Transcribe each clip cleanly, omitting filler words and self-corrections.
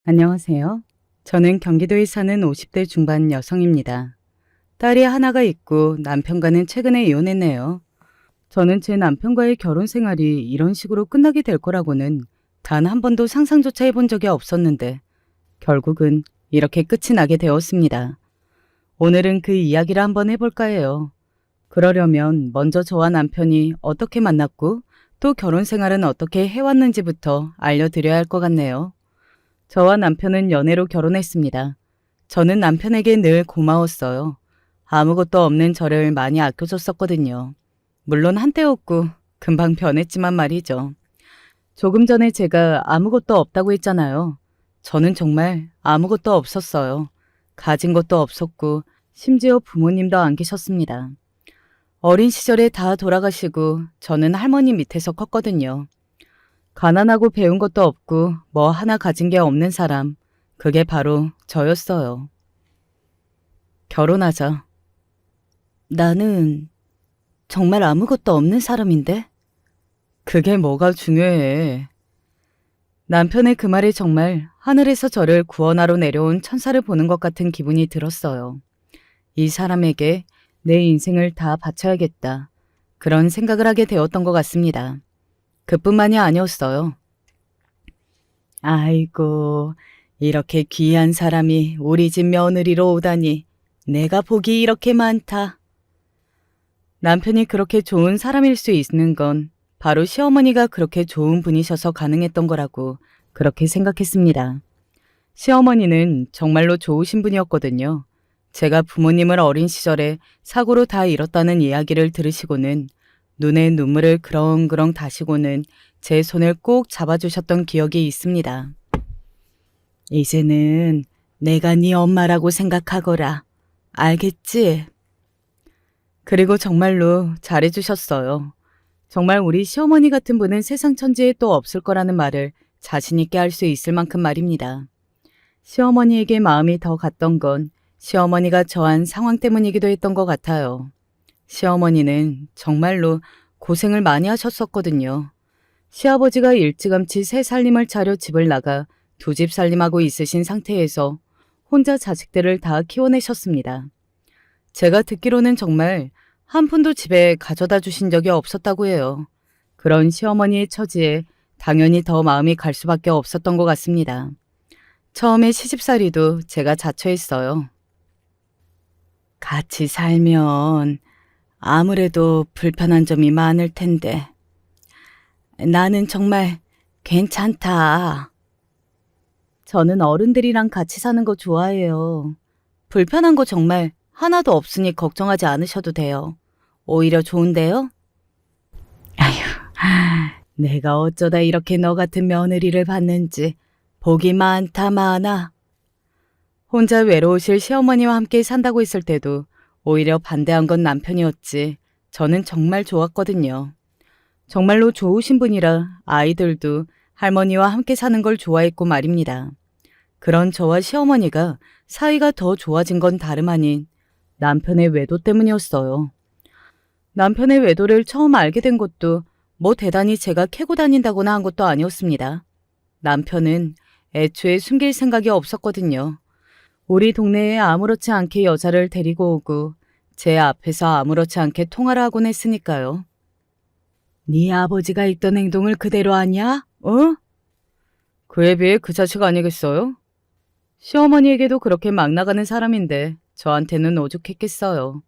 안녕하세요. 저는 경기도에 사는 50대 중반 여성입니다. 딸이 하나가 있고 남편과는 최근에 이혼했네요. 저는 제 남편과의 결혼 생활이 이런 식으로 끝나게 될 거라고는 단 한 번도 상상조차 해본 적이 없었는데 결국은 이렇게 끝이 나게 되었습니다. 오늘은 그 이야기를 한번 해볼까 해요. 그러려면 먼저 저와 남편이 어떻게 만났고 또 결혼 생활은 어떻게 해왔는지부터 알려드려야 할 것 같네요. 저와 남편은 연애로 결혼했습니다. 저는 남편에게 늘 고마웠어요. 아무것도 없는 저를 많이 아껴줬었거든요. 물론 한때였고 금방 변했지만 말이죠. 조금 전에 제가 아무것도 없다고 했잖아요. 저는 정말 아무것도 없었어요. 가진 것도 없었고 심지어 부모님도 안 계셨습니다. 어린 시절에 다 돌아가시고 저는 할머니 밑에서 컸거든요. 가난하고 배운 것도 없고 뭐 하나 가진 게 없는 사람. 그게 바로 저였어요. 결혼하자. 나는 정말 아무것도 없는 사람인데? 그게 뭐가 중요해. 남편의 그 말이 정말 하늘에서 저를 구원하러 내려온 천사를 보는 것 같은 기분이 들었어요. 이 사람에게 내 인생을 다 바쳐야겠다. 그런 생각을 하게 되었던 것 같습니다. 그뿐만이 아니었어요. 아이고, 이렇게 귀한 사람이 우리 집 며느리로 오다니 내가 복이 이렇게 많다. 남편이 그렇게 좋은 사람일 수 있는 건 바로 시어머니가 그렇게 좋은 분이셔서 가능했던 거라고 그렇게 생각했습니다. 시어머니는 정말로 좋으신 분이었거든요. 제가 부모님을 어린 시절에 사고로 다 잃었다는 이야기를 들으시고는 눈에 눈물을 그렁그렁 다시고는 제 손을 꼭 잡아주셨던 기억이 있습니다. 이제는 내가 네 엄마라고 생각하거라. 알겠지? 그리고 정말로 잘해주셨어요. 정말 우리 시어머니 같은 분은 세상 천지에 또 없을 거라는 말을 자신 있게 할 수 있을 만큼 말입니다. 시어머니에게 마음이 더 갔던 건 시어머니가 처한 상황 때문이기도 했던 것 같아요. 시어머니는 정말로 고생을 많이 하셨었거든요. 시아버지가 일찌감치 새 살림을 차려 집을 나가 두 집 살림하고 있으신 상태에서 혼자 자식들을 다 키워내셨습니다. 제가 듣기로는 정말 한 푼도 집에 가져다 주신 적이 없었다고 해요. 그런 시어머니의 처지에 당연히 더 마음이 갈 수밖에 없었던 것 같습니다. 처음에 시집살이도 제가 자처했어요. 같이 살면 아무래도 불편한 점이 많을 텐데 나는 정말 괜찮다. 저는 어른들이랑 같이 사는 거 좋아해요. 불편한 거 정말 하나도 없으니 걱정하지 않으셔도 돼요. 오히려 좋은데요? 아휴, 내가 어쩌다 이렇게 너 같은 며느리를 받는지 복이 많다 많아. 혼자 외로우실 시어머니와 함께 산다고 했을 때도 오히려 반대한 건 남편이었지. 저는 정말 좋았거든요. 정말로 좋으신 분이라 아이들도 할머니와 함께 사는 걸 좋아했고 말입니다. 그런 저와 시어머니가 사이가 더 좋아진 건 다름 아닌 남편의 외도 때문이었어요. 남편의 외도를 처음 알게 된 것도 뭐 대단히 제가 캐고 다닌다거나 한 것도 아니었습니다. 남편은 애초에 숨길 생각이 없었거든요. 우리 동네에 아무렇지 않게 여자를 데리고 오고 제 앞에서 아무렇지 않게 통화를 하곤 했으니까요. 네 아버지가 있던 행동을 그대로 하냐? 어? 그에 비해 그 자식 아니겠어요? 시어머니에게도 그렇게 막 나가는 사람인데 저한테는 오죽했겠어요.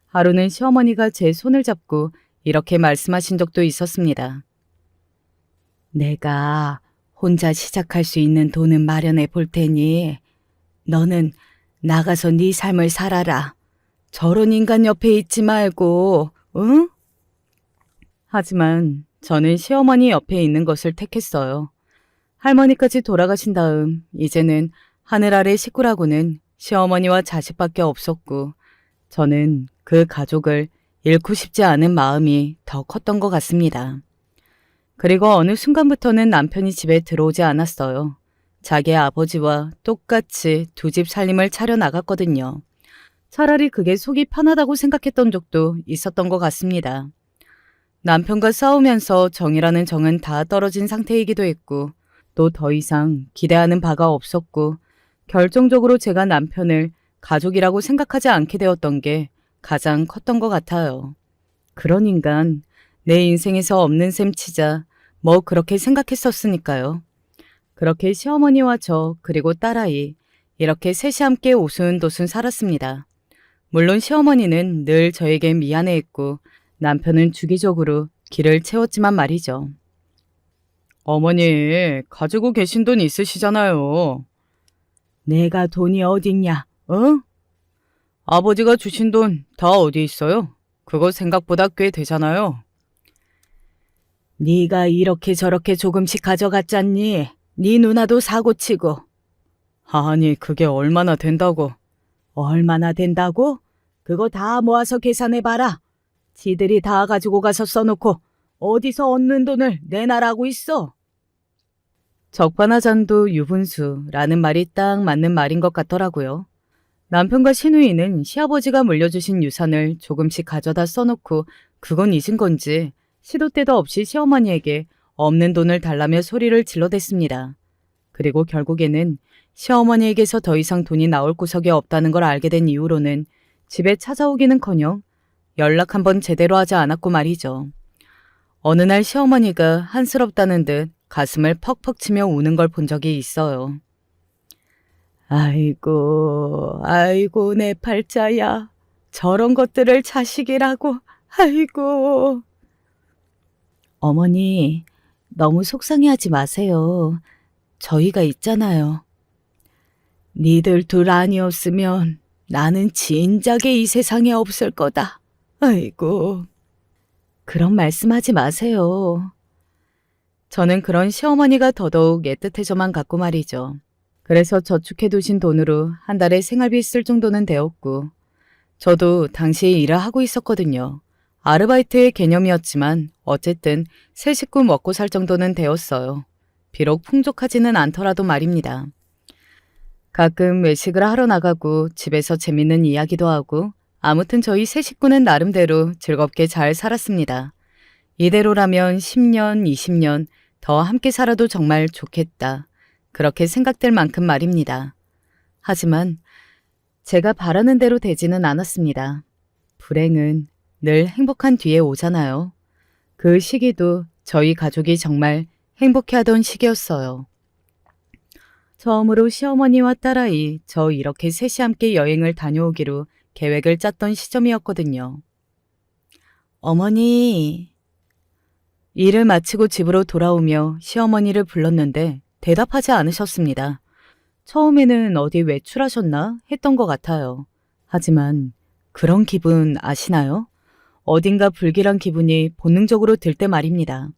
하루는 시어머니가 제 손을 잡고 이렇게 말씀하신 적도 있었습니다. 내가 혼자 시작할 수 있는 돈은 마련해 볼 테니 너는 나가서 네 삶을 살아라. 저런 인간 옆에 있지 말고, 응? 하지만 저는 시어머니 옆에 있는 것을 택했어요. 할머니까지 돌아가신 다음 이제는 하늘 아래 식구라고는 시어머니와 자식밖에 없었고 저는 그 가족을 잃고 싶지 않은 마음이 더 컸던 것 같습니다. 그리고 어느 순간부터는 남편이 집에 들어오지 않았어요. 자기 아버지와 똑같이 두 집 살림을 차려 나갔거든요. 차라리 그게 속이 편하다고 생각했던 적도 있었던 것 같습니다. 남편과 싸우면서 정이라는 정은 다 떨어진 상태이기도 했고 또 더 이상 기대하는 바가 없었고 결정적으로 제가 남편을 가족이라고 생각하지 않게 되었던 게 가장 컸던 것 같아요. 그런 인간 내 인생에서 없는 셈 치자 뭐 그렇게 생각했었으니까요. 그렇게 시어머니와 저 그리고 딸아이 이렇게 셋이 함께 오순도순 살았습니다. 물론 시어머니는 늘 저에게 미안해했고 남편은 주기적으로 길을 채웠지만 말이죠. 어머니, 가지고 계신 돈 있으시잖아요. 내가 돈이 어딨냐, 어? 아버지가 주신 돈 다 어디 있어요? 그거 생각보다 꽤 되잖아요. 네가 이렇게 저렇게 조금씩 가져갔잖니. 네 누나도 사고치고. 아니, 그게 얼마나 된다고. 얼마나 된다고? 그거 다 모아서 계산해봐라. 지들이 다 가지고 가서 써놓고 어디서 얻는 돈을 내놔라고 있어. 적반하장도 유분수라는 말이 딱 맞는 말인 것 같더라고요. 남편과 시누이는 시아버지가 물려주신 유산을 조금씩 가져다 써놓고 그건 잊은 건지 시도 때도 없이 시어머니에게 없는 돈을 달라며 소리를 질러댔습니다. 그리고 결국에는 시어머니에게서 더 이상 돈이 나올 구석이 없다는 걸 알게 된 이후로는 집에 찾아오기는커녕 연락 한번 제대로 하지 않았고 말이죠. 어느 날 시어머니가 한스럽다는 듯 가슴을 퍽퍽 치며 우는 걸 본 적이 있어요. 아이고, 아이고 내 팔자야. 저런 것들을 자식이라고. 아이고. 어머니, 너무 속상해하지 마세요. 저희가 있잖아요. 니들 둘 아니었으면 나는 진작에 이 세상에 없을 거다. 아이고. 그런 말씀하지 마세요. 저는 그런 시어머니가 더더욱 애틋해져만 갔고 말이죠. 그래서 저축해두신 돈으로 한 달에 생활비 쓸 정도는 되었고 저도 당시에 일을 하고 있었거든요. 아르바이트의 개념이었지만 어쨌든 세 식구 먹고 살 정도는 되었어요. 비록 풍족하지는 않더라도 말입니다. 가끔 외식을 하러 나가고 집에서 재밌는 이야기도 하고 아무튼 저희 세 식구는 나름대로 즐겁게 잘 살았습니다. 이대로라면 10년, 20년 더 함께 살아도 정말 좋겠다. 그렇게 생각될 만큼 말입니다. 하지만 제가 바라는 대로 되지는 않았습니다. 불행은 늘 행복한 뒤에 오잖아요. 그 시기도 저희 가족이 정말 행복해하던 시기였어요. 처음으로 시어머니와 딸아이 저 이렇게 셋이 함께 여행을 다녀오기로 계획을 짰던 시점이었거든요. 어머니, 일을 마치고 집으로 돌아오며 시어머니를 불렀는데 대답하지 않으셨습니다. 처음에는 어디 외출하셨나 했던 것 같아요. 하지만 그런 기분 아시나요? 어딘가 불길한 기분이 본능적으로 들 때 말입니다.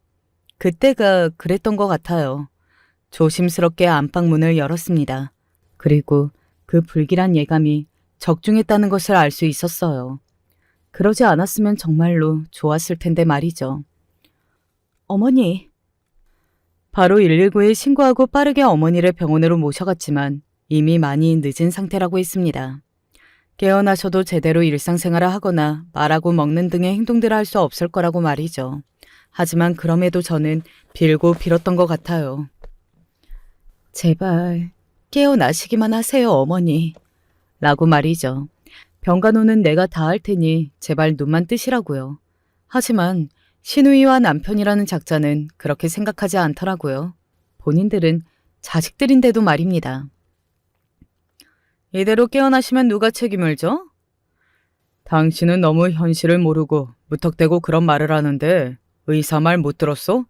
그때가 그랬던 것 같아요. 조심스럽게 안방문을 열었습니다. 그리고 그 불길한 예감이 적중했다는 것을 알 수 있었어요. 그러지 않았으면 정말로 좋았을 텐데 말이죠. 어머니. 바로 119에 신고하고 빠르게 어머니를 병원으로 모셔갔지만 이미 많이 늦은 상태라고 했습니다. 깨어나셔도 제대로 일상생활을 하거나 말하고 먹는 등의 행동들을 할 수 없을 거라고 말이죠. 하지만 그럼에도 저는 빌고 빌었던 것 같아요. 제발 깨어나시기만 하세요, 어머니. 라고 말이죠. 병간호는 내가 다 할 테니 제발 눈만 뜨시라고요. 하지만 시누이와 남편이라는 작자는 그렇게 생각하지 않더라고요. 본인들은 자식들인데도 말입니다. 이대로 깨어나시면 누가 책임을 져? 당신은 너무 현실을 모르고 무턱대고 그런 말을 하는데 의사 말 못 들었어?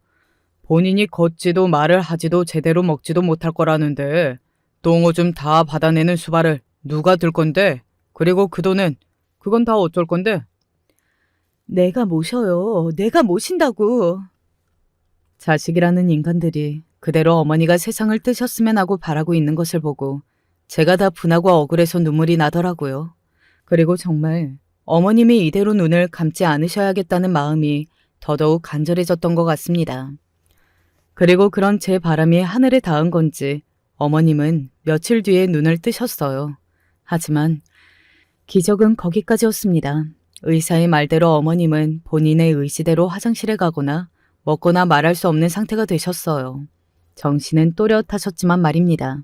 본인이 걷지도 말을 하지도 제대로 먹지도 못할 거라는데 똥오줌 다 받아내는 수발을 누가 들 건데? 그리고 그 돈은 그건 다 어쩔 건데? 내가 모셔요. 내가 모신다고. 자식이라는 인간들이 그대로 어머니가 세상을 뜨셨으면 하고 바라고 있는 것을 보고 제가 다 분하고 억울해서 눈물이 나더라고요. 그리고 정말 어머님이 이대로 눈을 감지 않으셔야겠다는 마음이 더더욱 간절해졌던 것 같습니다. 그리고 그런 제 바람이 하늘에 닿은 건지 어머님은 며칠 뒤에 눈을 뜨셨어요. 하지만 기적은 거기까지였습니다. 의사의 말대로 어머님은 본인의 의지대로 화장실에 가거나 먹거나 말할 수 없는 상태가 되셨어요. 정신은 또렷하셨지만 말입니다.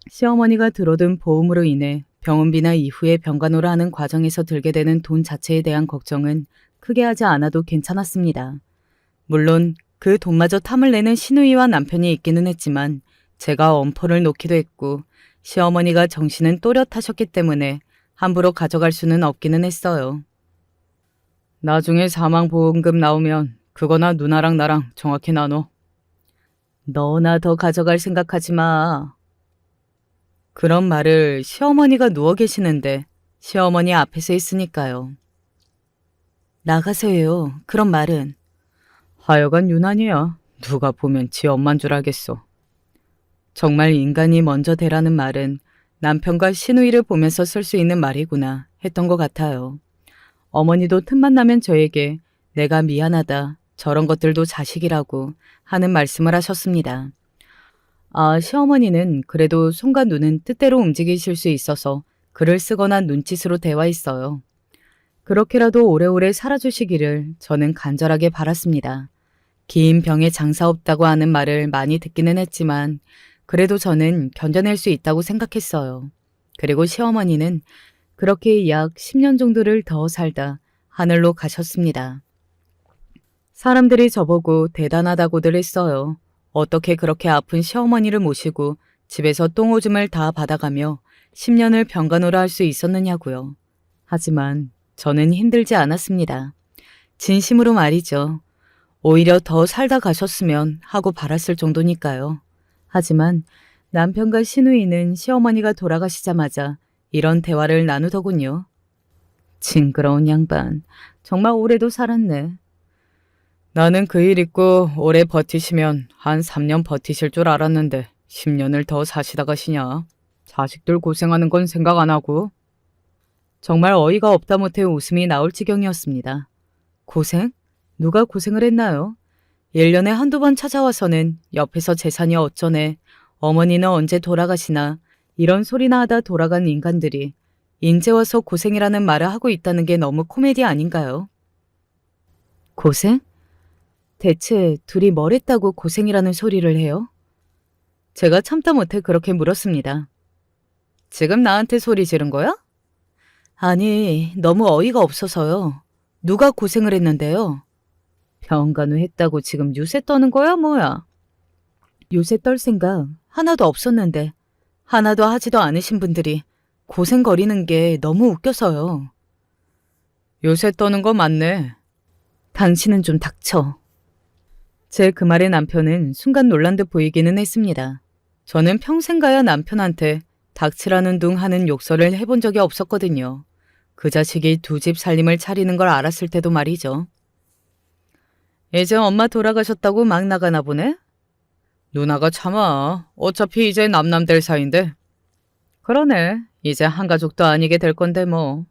시어머니가 들어둔 보험으로 인해 병원비나 이후에 병간호를 하는 과정에서 들게 되는 돈 자체에 대한 걱정은 크게 하지 않아도 괜찮았습니다. 물론 그 돈마저 탐을 내는 시누이와 남편이 있기는 했지만 제가 엄포를 놓기도 했고 시어머니가 정신은 또렷하셨기 때문에 함부로 가져갈 수는 없기는 했어요. 나중에 사망보험금 나오면 그거나 누나랑 나랑 정확히 나눠. 너나 더 가져갈 생각하지 마. 그런 말을 시어머니가 누워 계시는데 시어머니 앞에서 했으니까요. 나가서 해요. 그런 말은. 하여간 유난이야. 누가 보면 지 엄만 줄 알겠어. 정말 인간이 먼저 되라는 말은 남편과 시누이를 보면서 쓸 수 있는 말이구나 했던 것 같아요. 어머니도 틈만 나면 저에게 내가 미안하다, 저런 것들도 자식이라고 하는 말씀을 하셨습니다. 아, 시어머니는 그래도 손과 눈은 뜻대로 움직이실 수 있어서 글을 쓰거나 눈짓으로 대화했어요. 그렇게라도 오래오래 살아주시기를 저는 간절하게 바랐습니다. 긴 병에 장사 없다고 하는 말을 많이 듣기는 했지만 그래도 저는 견뎌낼 수 있다고 생각했어요. 그리고 시어머니는 그렇게 약 10년 정도를 더 살다 하늘로 가셨습니다. 사람들이 저보고 대단하다고들 했어요. 어떻게 그렇게 아픈 시어머니를 모시고 집에서 똥오줌을 다 받아가며 10년을 병간호를 할 수 있었느냐고요. 하지만 저는 힘들지 않았습니다. 진심으로 말이죠. 오히려 더 살다 가셨으면 하고 바랐을 정도니까요. 하지만 남편과 시누이는 시어머니가 돌아가시자마자 이런 대화를 나누더군요. 징그러운 양반, 정말 오래도 살았네. 나는 그 일 있고 오래 버티시면 한 3년 버티실 줄 알았는데 10년을 더 사시다 가시냐. 자식들 고생하는 건 생각 안 하고. 정말 어이가 없다 못해 웃음이 나올 지경이었습니다. 고생? 누가 고생을 했나요? 1년에 한두 번 찾아와서는 옆에서 재산이 어쩌네, 어머니는 언제 돌아가시나 이런 소리나 하다 돌아간 인간들이 인제 와서 고생이라는 말을 하고 있다는 게 너무 코미디 아닌가요? 고생? 대체 둘이 뭘 했다고 고생이라는 소리를 해요? 제가 참다 못해 그렇게 물었습니다. 지금 나한테 소리 지른 거야? 아니, 너무 어이가 없어서요. 누가 고생을 했는데요? 병간호 했다고 지금 유세 떠는 거야 뭐야? 요새 떨 생각 하나도 없었는데 하나도 하지도 않으신 분들이 고생거리는 게 너무 웃겨서요. 요새 떠는 거 맞네. 당신은 좀 닥쳐. 제 그 말에 남편은 순간 놀란 듯 보이기는 했습니다. 저는 평생 가야 남편한테 닥치라는 둥 하는 욕설을 해본 적이 없었거든요. 그 자식이 두 집 살림을 차리는 걸 알았을 때도 말이죠. 이제 엄마 돌아가셨다고 막 나가나 보네? 누나가 참아. 어차피 이제 남남될 사이인데. 그러네. 이제 한 가족도 아니게 될 건데 뭐.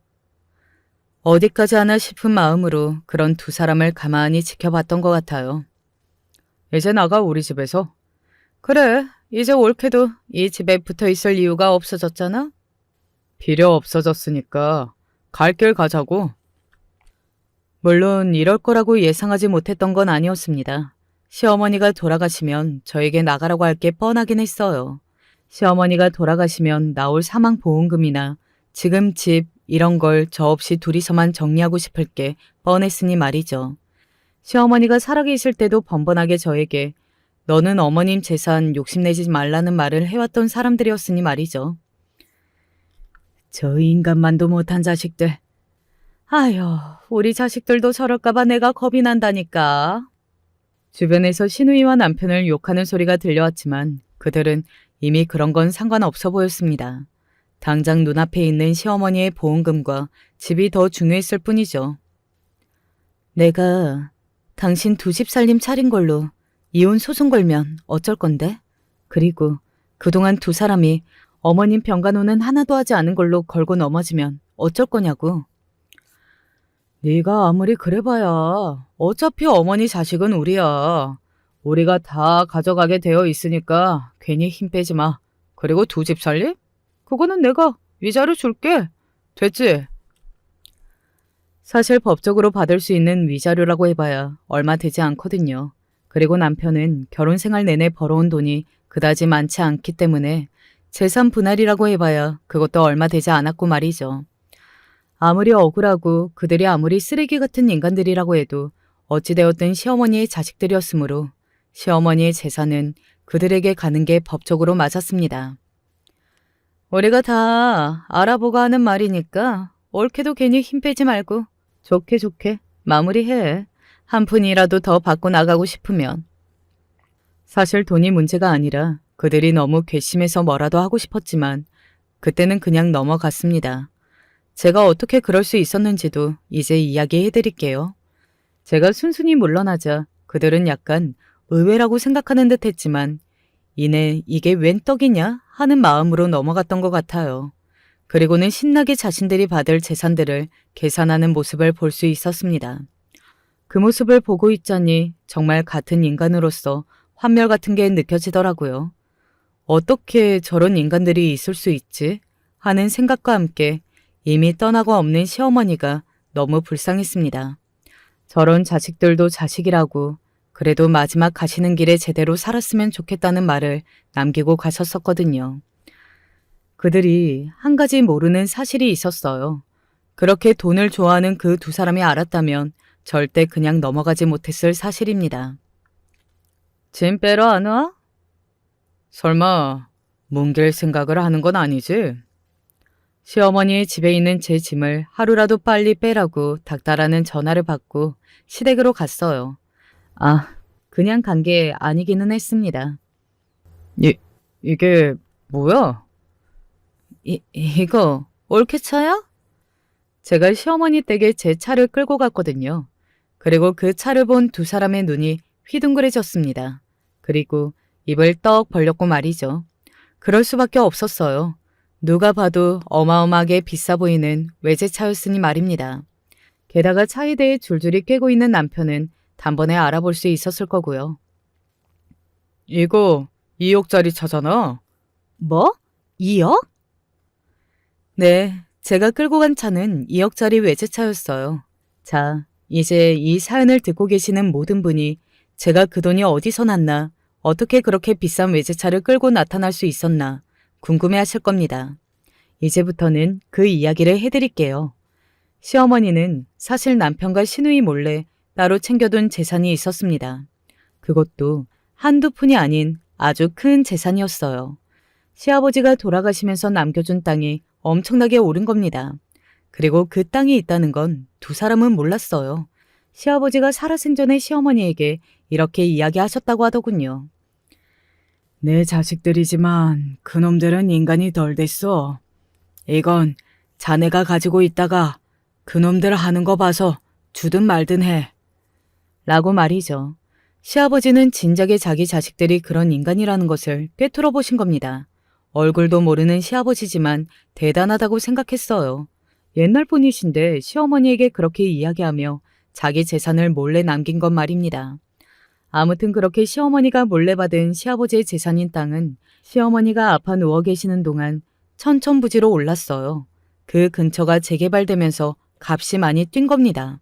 어디까지 하나 싶은 마음으로 그런 두 사람을 가만히 지켜봤던 것 같아요. 이제 나가 우리 집에서. 그래. 이제 올케도 이 집에 붙어 있을 이유가 없어졌잖아. 필요 없어졌으니까 갈 길 가자고. 물론 이럴 거라고 예상하지 못했던 건 아니었습니다. 시어머니가 돌아가시면 저에게 나가라고 할 게 뻔하긴 했어요. 시어머니가 돌아가시면 나올 사망보험금이나 지금 집 이런 걸 저 없이 둘이서만 정리하고 싶을 게 뻔했으니 말이죠. 시어머니가 살아계실 때도 번번하게 저에게 너는 어머님 재산 욕심내지 말라는 말을 해왔던 사람들이었으니 말이죠. 저 인간만도 못한 자식들. 아휴, 우리 자식들도 저럴까봐 내가 겁이 난다니까. 주변에서 시누이와 남편을 욕하는 소리가 들려왔지만 그들은 이미 그런 건 상관없어 보였습니다. 당장 눈앞에 있는 시어머니의 보험금과 집이 더 중요했을 뿐이죠. 내가 당신 두 집 살림 차린 걸로 이혼 소송 걸면 어쩔 건데? 그리고 그동안 두 사람이 어머님 병간호는 하나도 하지 않은 걸로 걸고 넘어지면 어쩔 거냐고. 네가 아무리 그래봐야 어차피 어머니 자식은 우리야. 우리가 다 가져가게 되어 있으니까 괜히 힘 빼지 마. 그리고 두 집 살림? 그거는 내가 위자료 줄게. 됐지? 사실 법적으로 받을 수 있는 위자료라고 해봐야 얼마 되지 않거든요. 그리고 남편은 결혼 생활 내내 벌어온 돈이 그다지 많지 않기 때문에 재산 분할이라고 해봐야 그것도 얼마 되지 않았고 말이죠. 아무리 억울하고 그들이 아무리 쓰레기 같은 인간들이라고 해도 어찌되었든 시어머니의 자식들이었으므로 시어머니의 재산은 그들에게 가는 게 법적으로 맞았습니다. 우리가 다 알아보고 하는 말이니까 옳게도 괜히 힘 빼지 말고 좋게 좋게 마무리해. 한 푼이라도 더 받고 나가고 싶으면. 사실 돈이 문제가 아니라 그들이 너무 괘씸해서 뭐라도 하고 싶었지만 그때는 그냥 넘어갔습니다. 제가 어떻게 그럴 수 있었는지도 이제 이야기해드릴게요. 제가 순순히 물러나자 그들은 약간 의외라고 생각하는 듯 했지만 이내 이게 웬 떡이냐 하는 마음으로 넘어갔던 것 같아요. 그리고는 신나게 자신들이 받을 재산들을 계산하는 모습을 볼 수 있었습니다. 그 모습을 보고 있자니 정말 같은 인간으로서 환멸 같은 게 느껴지더라고요. 어떻게 저런 인간들이 있을 수 있지? 하는 생각과 함께 이미 떠나고 없는 시어머니가 너무 불쌍했습니다. 저런 자식들도 자식이라고 그래도 마지막 가시는 길에 제대로 살았으면 좋겠다는 말을 남기고 가셨었거든요. 그들이 한 가지 모르는 사실이 있었어요. 그렇게 돈을 좋아하는 그 두 사람이 알았다면 절대 그냥 넘어가지 못했을 사실입니다. 짐 빼러 안 와? 설마 뭉갤 생각을 하는 건 아니지? 시어머니의 집에 있는 제 짐을 하루라도 빨리 빼라고 닥달하는 전화를 받고 시댁으로 갔어요. 그냥 간 게 아니기는 했습니다. 이게 뭐야? 이거 올케차야? 제가 시어머니 댁에 제 차를 끌고 갔거든요. 그리고 그 차를 본 두 사람의 눈이 휘둥그레졌습니다. 그리고 입을 떡 벌렸고 말이죠. 그럴 수밖에 없었어요. 누가 봐도 어마어마하게 비싸 보이는 외제차였으니 말입니다. 게다가 차에 대해 줄줄이 꿰고 있는 남편은 단번에 알아볼 수 있었을 거고요. 이거 2억짜리 차잖아. 뭐? 2억? 네, 제가 끌고 간 차는 2억짜리 외제차였어요. 자, 이제 이 사연을 듣고 계시는 모든 분이 제가 그 돈이 어디서 났나, 어떻게 그렇게 비싼 외제차를 끌고 나타날 수 있었나 궁금해하실 겁니다. 이제부터는 그 이야기를 해드릴게요. 시어머니는 사실 남편과 시누이 몰래 따로 챙겨둔 재산이 있었습니다. 그것도 한두 푼이 아닌 아주 큰 재산이었어요. 시아버지가 돌아가시면서 남겨준 땅이 엄청나게 오른 겁니다. 그리고 그 땅이 있다는 건 두 사람은 몰랐어요. 시아버지가 살아생전에 시어머니에게 이렇게 이야기하셨다고 하더군요. 내 자식들이지만 그놈들은 인간이 덜 됐어. 이건 자네가 가지고 있다가 그놈들 하는 거 봐서 주든 말든 해. 라고 말이죠. 시아버지는 진작에 자기 자식들이 그런 인간이라는 것을 꿰뚫어 보신 겁니다. 얼굴도 모르는 시아버지지만 대단하다고 생각했어요. 옛날 분이신데 시어머니에게 그렇게 이야기하며 자기 재산을 몰래 남긴 것 말입니다. 아무튼 그렇게 시어머니가 몰래 받은 시아버지의 재산인 땅은 시어머니가 아파 누워 계시는 동안 천천부지로 올랐어요. 그 근처가 재개발되면서 값이 많이 뛴 겁니다.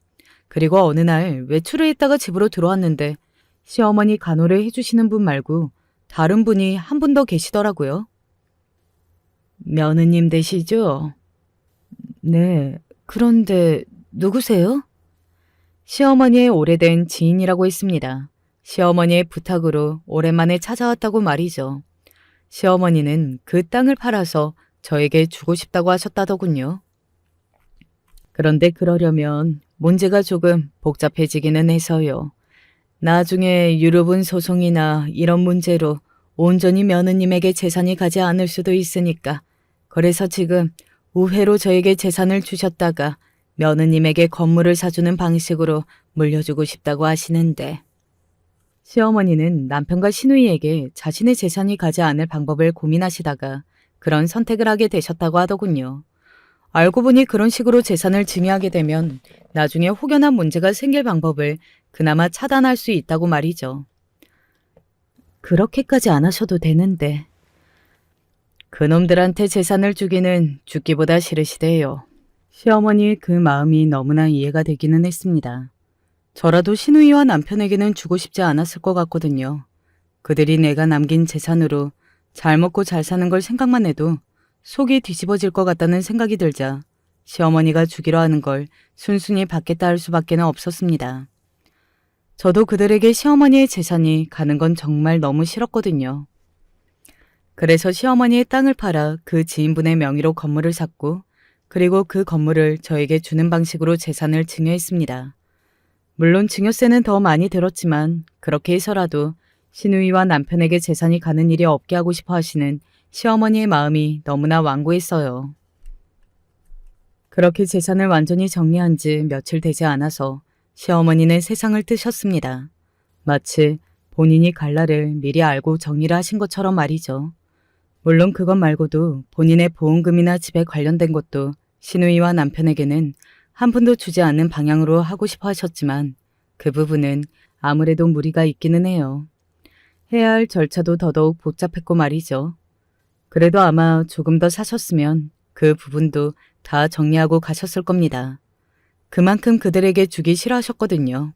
그리고 어느 날 외출을 했다가 집으로 들어왔는데 시어머니 간호를 해주시는 분 말고 다른 분이 한 분 더 계시더라고요. 며느님 되시죠? 네, 그런데 누구세요? 시어머니의 오래된 지인이라고 했습니다. 시어머니의 부탁으로 오랜만에 찾아왔다고 말이죠. 시어머니는 그 땅을 팔아서 저에게 주고 싶다고 하셨다더군요. 그런데 그러려면 문제가 조금 복잡해지기는 해서요. 나중에 유류분 소송이나 이런 문제로 온전히 며느님에게 재산이 가지 않을 수도 있으니까 그래서 지금 우회로 저에게 재산을 주셨다가 며느님에게 건물을 사주는 방식으로 물려주고 싶다고 하시는데 시어머니는 남편과 시누이에게 자신의 재산이 가지 않을 방법을 고민하시다가 그런 선택을 하게 되셨다고 하더군요. 알고 보니 그런 식으로 재산을 증여하게 되면 나중에 혹여나 문제가 생길 방법을 그나마 차단할 수 있다고 말이죠. 그렇게까지 안 하셔도 되는데. 그놈들한테 재산을 주기는 죽기보다 싫으시대요. 시어머니의 그 마음이 너무나 이해가 되기는 했습니다. 저라도 신우이와 남편에게는 주고 싶지 않았을 것 같거든요. 그들이 내가 남긴 재산으로 잘 먹고 잘 사는 걸 생각만 해도 속이 뒤집어질 것 같다는 생각이 들자 시어머니가 주기로 하는 걸 순순히 받겠다 할 수밖에는 없었습니다. 저도 그들에게 시어머니의 재산이 가는 건 정말 너무 싫었거든요. 그래서 시어머니의 땅을 팔아 그 지인분의 명의로 건물을 샀고 그리고 그 건물을 저에게 주는 방식으로 재산을 증여했습니다. 물론 증여세는 더 많이 들었지만 그렇게 해서라도 시누이와 남편에게 재산이 가는 일이 없게 하고 싶어 하시는 시어머니의 마음이 너무나 완고했어요. 그렇게 재산을 완전히 정리한 지 며칠 되지 않아서 시어머니는 세상을 뜨셨습니다. 마치 본인이 갈 날을 미리 알고 정리를 하신 것처럼 말이죠. 물론 그것 말고도 본인의 보험금이나 집에 관련된 것도 시누이와 남편에게는 한 푼도 주지 않는 방향으로 하고 싶어 하셨지만 그 부분은 아무래도 무리가 있기는 해요. 해야 할 절차도 더더욱 복잡했고 말이죠. 그래도 아마 조금 더 사셨으면 그 부분도 다 정리하고 가셨을 겁니다. 그만큼 그들에게 주기 싫어하셨거든요.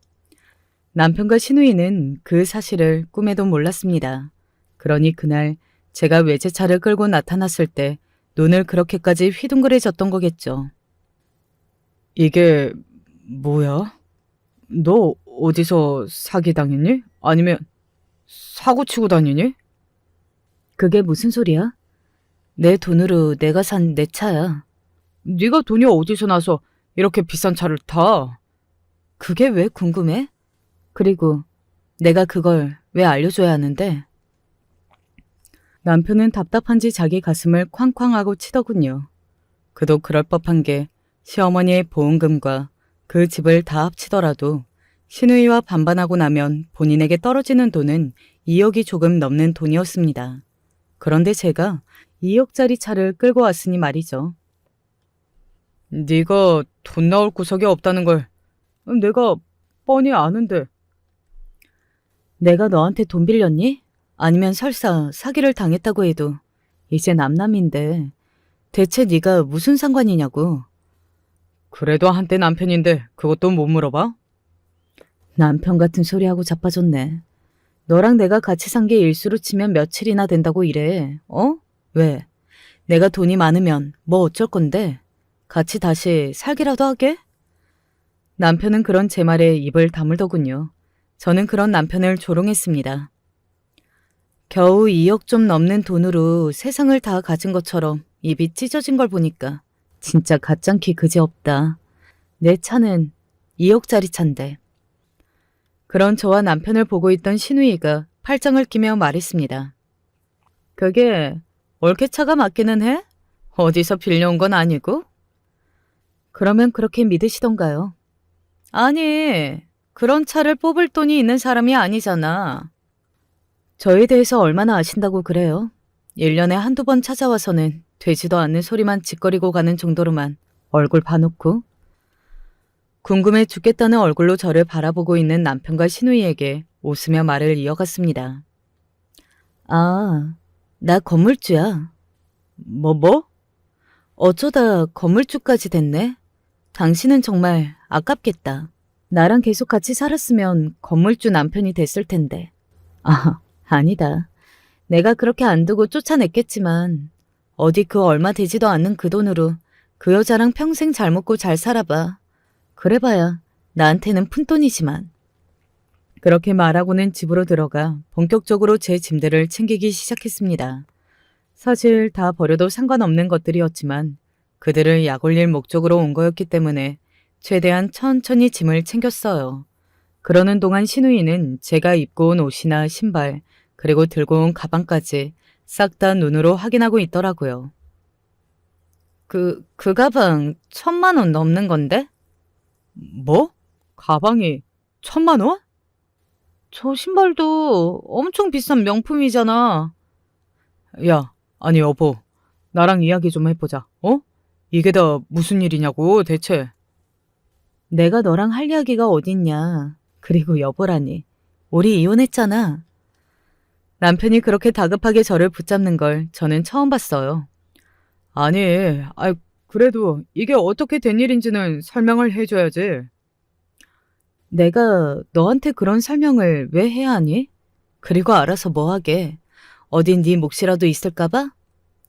남편과 시누이는 그 사실을 꿈에도 몰랐습니다. 그러니 그날 제가 외제차를 끌고 나타났을 때 눈을 그렇게까지 휘둥그레졌던 거겠죠. 이게 뭐야? 너 어디서 사기당했니? 아니면 사고 치고 다니니? 그게 무슨 소리야? 내 돈으로 내가 산 내 차야. 네가 돈이 어디서 나서 이렇게 비싼 차를 타? 그게 왜 궁금해? 그리고 내가 그걸 왜 알려줘야 하는데? 남편은 답답한지 자기 가슴을 쾅쾅하고 치더군요. 그도 그럴 법한 게 시어머니의 보험금과 그 집을 다 합치더라도 시누이와 반반하고 나면 본인에게 떨어지는 돈은 2억이 조금 넘는 돈이었습니다. 그런데 제가 2억짜리 차를 끌고 왔으니 말이죠. 네가 돈 나올 구석이 없다는 걸 내가 뻔히 아는데. 내가 너한테 돈 빌렸니? 아니면 설사 사기를 당했다고 해도 이제 남남인데 대체 네가 무슨 상관이냐고. 그래도 한때 남편인데 그것도 못 물어봐? 남편 같은 소리하고 자빠졌네. 너랑 내가 같이 산 게 일수로 치면 며칠이나 된다고 이래. 어? 왜? 내가 돈이 많으면 뭐 어쩔 건데? 같이 다시 살기라도 하게? 남편은 그런 제 말에 입을 다물더군요. 저는 그런 남편을 조롱했습니다. 겨우 2억 좀 넘는 돈으로 세상을 다 가진 것처럼 입이 찢어진 걸 보니까 진짜 가짱키 그지없다. 내 차는 2억짜리 차인데. 그런 저와 남편을 보고 있던 시누이가 팔짱을 끼며 말했습니다. 그게 옳게 차가 맞기는 해? 어디서 빌려온 건 아니고? 그러면 그렇게 믿으시던가요? 아니, 그런 차를 뽑을 돈이 있는 사람이 아니잖아. 저에 대해서 얼마나 아신다고 그래요? 1년에 한두 번 찾아와서는 되지도 않는 소리만 짓거리고 가는 정도로만 얼굴 봐놓고. 궁금해 죽겠다는 얼굴로 저를 바라보고 있는 남편과 시누이에게 웃으며 말을 이어갔습니다. 아, 나 건물주야. 뭐? 어쩌다 건물주까지 됐네? 당신은 정말 아깝겠다. 나랑 계속 같이 살았으면 건물주 남편이 됐을 텐데. 아, 아니다. 내가 그렇게 안 두고 쫓아냈겠지만 어디 그 얼마 되지도 않는 그 돈으로 그 여자랑 평생 잘 먹고 잘 살아봐. 그래봐야 나한테는 푼돈이지만. 그렇게 말하고는 집으로 들어가 본격적으로 제 짐들을 챙기기 시작했습니다. 사실 다 버려도 상관없는 것들이었지만 그들을 약 올릴 목적으로 온 거였기 때문에 최대한 천천히 짐을 챙겼어요. 그러는 동안 시누이는 제가 입고 온 옷이나 신발 그리고 들고 온 가방까지 싹 다 눈으로 확인하고 있더라고요. 그 가방 1,000만 원 넘는 건데? 뭐? 가방이 1,000만 원? 저 신발도 엄청 비싼 명품이잖아. 야, 아니 여보, 나랑 이야기 좀 해보자. 어? 이게 다 무슨 일이냐고 대체. 내가 너랑 할 이야기가 어딨냐. 그리고 여보라니. 우리 이혼했잖아. 남편이 그렇게 다급하게 저를 붙잡는 걸 저는 처음 봤어요. 아니, 그래도 이게 어떻게 된 일인지는 설명을 해줘야지. 내가 너한테 그런 설명을 왜 해야 하니? 그리고 알아서 뭐 하게. 어딘 네 몫이라도 있을까봐?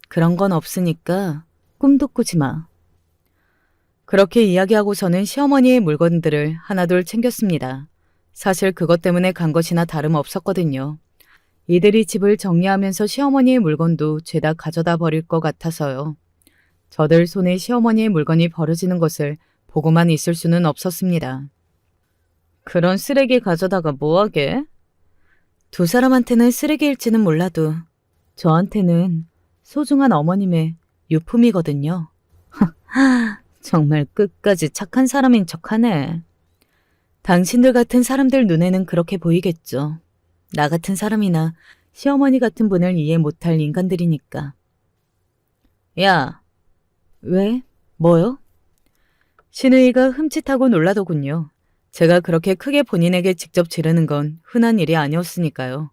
그런 건 없으니까 꿈도 꾸지 마. 그렇게 이야기하고서는 시어머니의 물건들을 하나둘 챙겼습니다. 사실 그것 때문에 간 것이나 다름없었거든요. 이들이 집을 정리하면서 시어머니의 물건도 죄다 가져다 버릴 것 같아서요. 저들 손에 시어머니의 물건이 버려지는 것을 보고만 있을 수는 없었습니다. 그런 쓰레기 가져다가 뭐하게? 두 사람한테는 쓰레기일지는 몰라도 저한테는 소중한 어머님의 유품이거든요. 정말 끝까지 착한 사람인 척하네. 당신들 같은 사람들 눈에는 그렇게 보이겠죠. 나 같은 사람이나 시어머니 같은 분을 이해 못할 인간들이니까. 야, 왜? 뭐요? 신우이가 흠칫하고 놀라더군요. 제가 그렇게 크게 본인에게 직접 지르는 건 흔한 일이 아니었으니까요.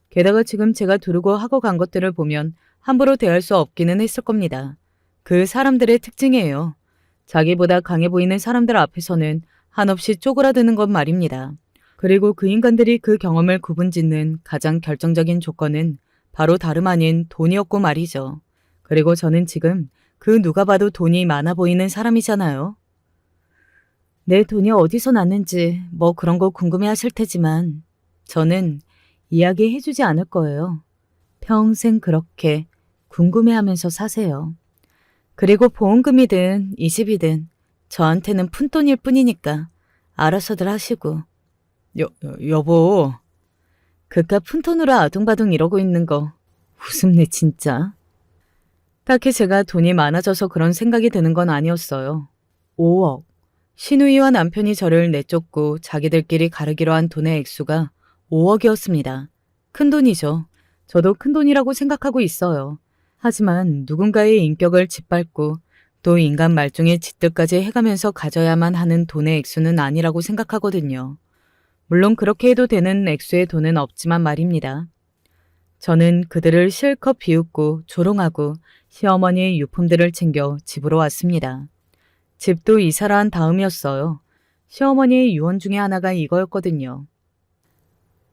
게다가 지금 제가 두르고 하고 간 것들을 보면 함부로 대할 수 없기는 했을 겁니다. 그 사람들의 특징이에요. 자기보다 강해 보이는 사람들 앞에서는 한없이 쪼그라드는 것 말입니다. 그리고 그 인간들이 그 경험을 구분짓는 가장 결정적인 조건은 바로 다름 아닌 돈이었고 말이죠. 그리고 저는 지금 그 누가 봐도 돈이 많아 보이는 사람이잖아요. 내 돈이 어디서 났는지 뭐 그런 거 궁금해 하실 테지만 저는 이야기해주지 않을 거예요. 평생 그렇게 궁금해하면서 사세요. 그리고 보험금이든 이 집이든 저한테는 푼돈일 뿐이니까 알아서들 하시고. 여보. 그깟 푼돈으로 아둥바둥 이러고 있는 거 웃음내 진짜. 딱히 제가 돈이 많아져서 그런 생각이 드는 건 아니었어요. 5억. 신우이와 남편이 저를 내쫓고 자기들끼리 가르기로 한 돈의 액수가 5억이었습니다. 큰 돈이죠. 저도 큰 돈이라고 생각하고 있어요. 하지만 누군가의 인격을 짓밟고 또 인간 말종의 짓들까지 해가면서 가져야만 하는 돈의 액수는 아니라고 생각하거든요. 물론 그렇게 해도 되는 액수의 돈은 없지만 말입니다. 저는 그들을 실컷 비웃고 조롱하고 시어머니의 유품들을 챙겨 집으로 왔습니다. 집도 이사를 한 다음이었어요. 시어머니의 유언 중에 하나가 이거였거든요.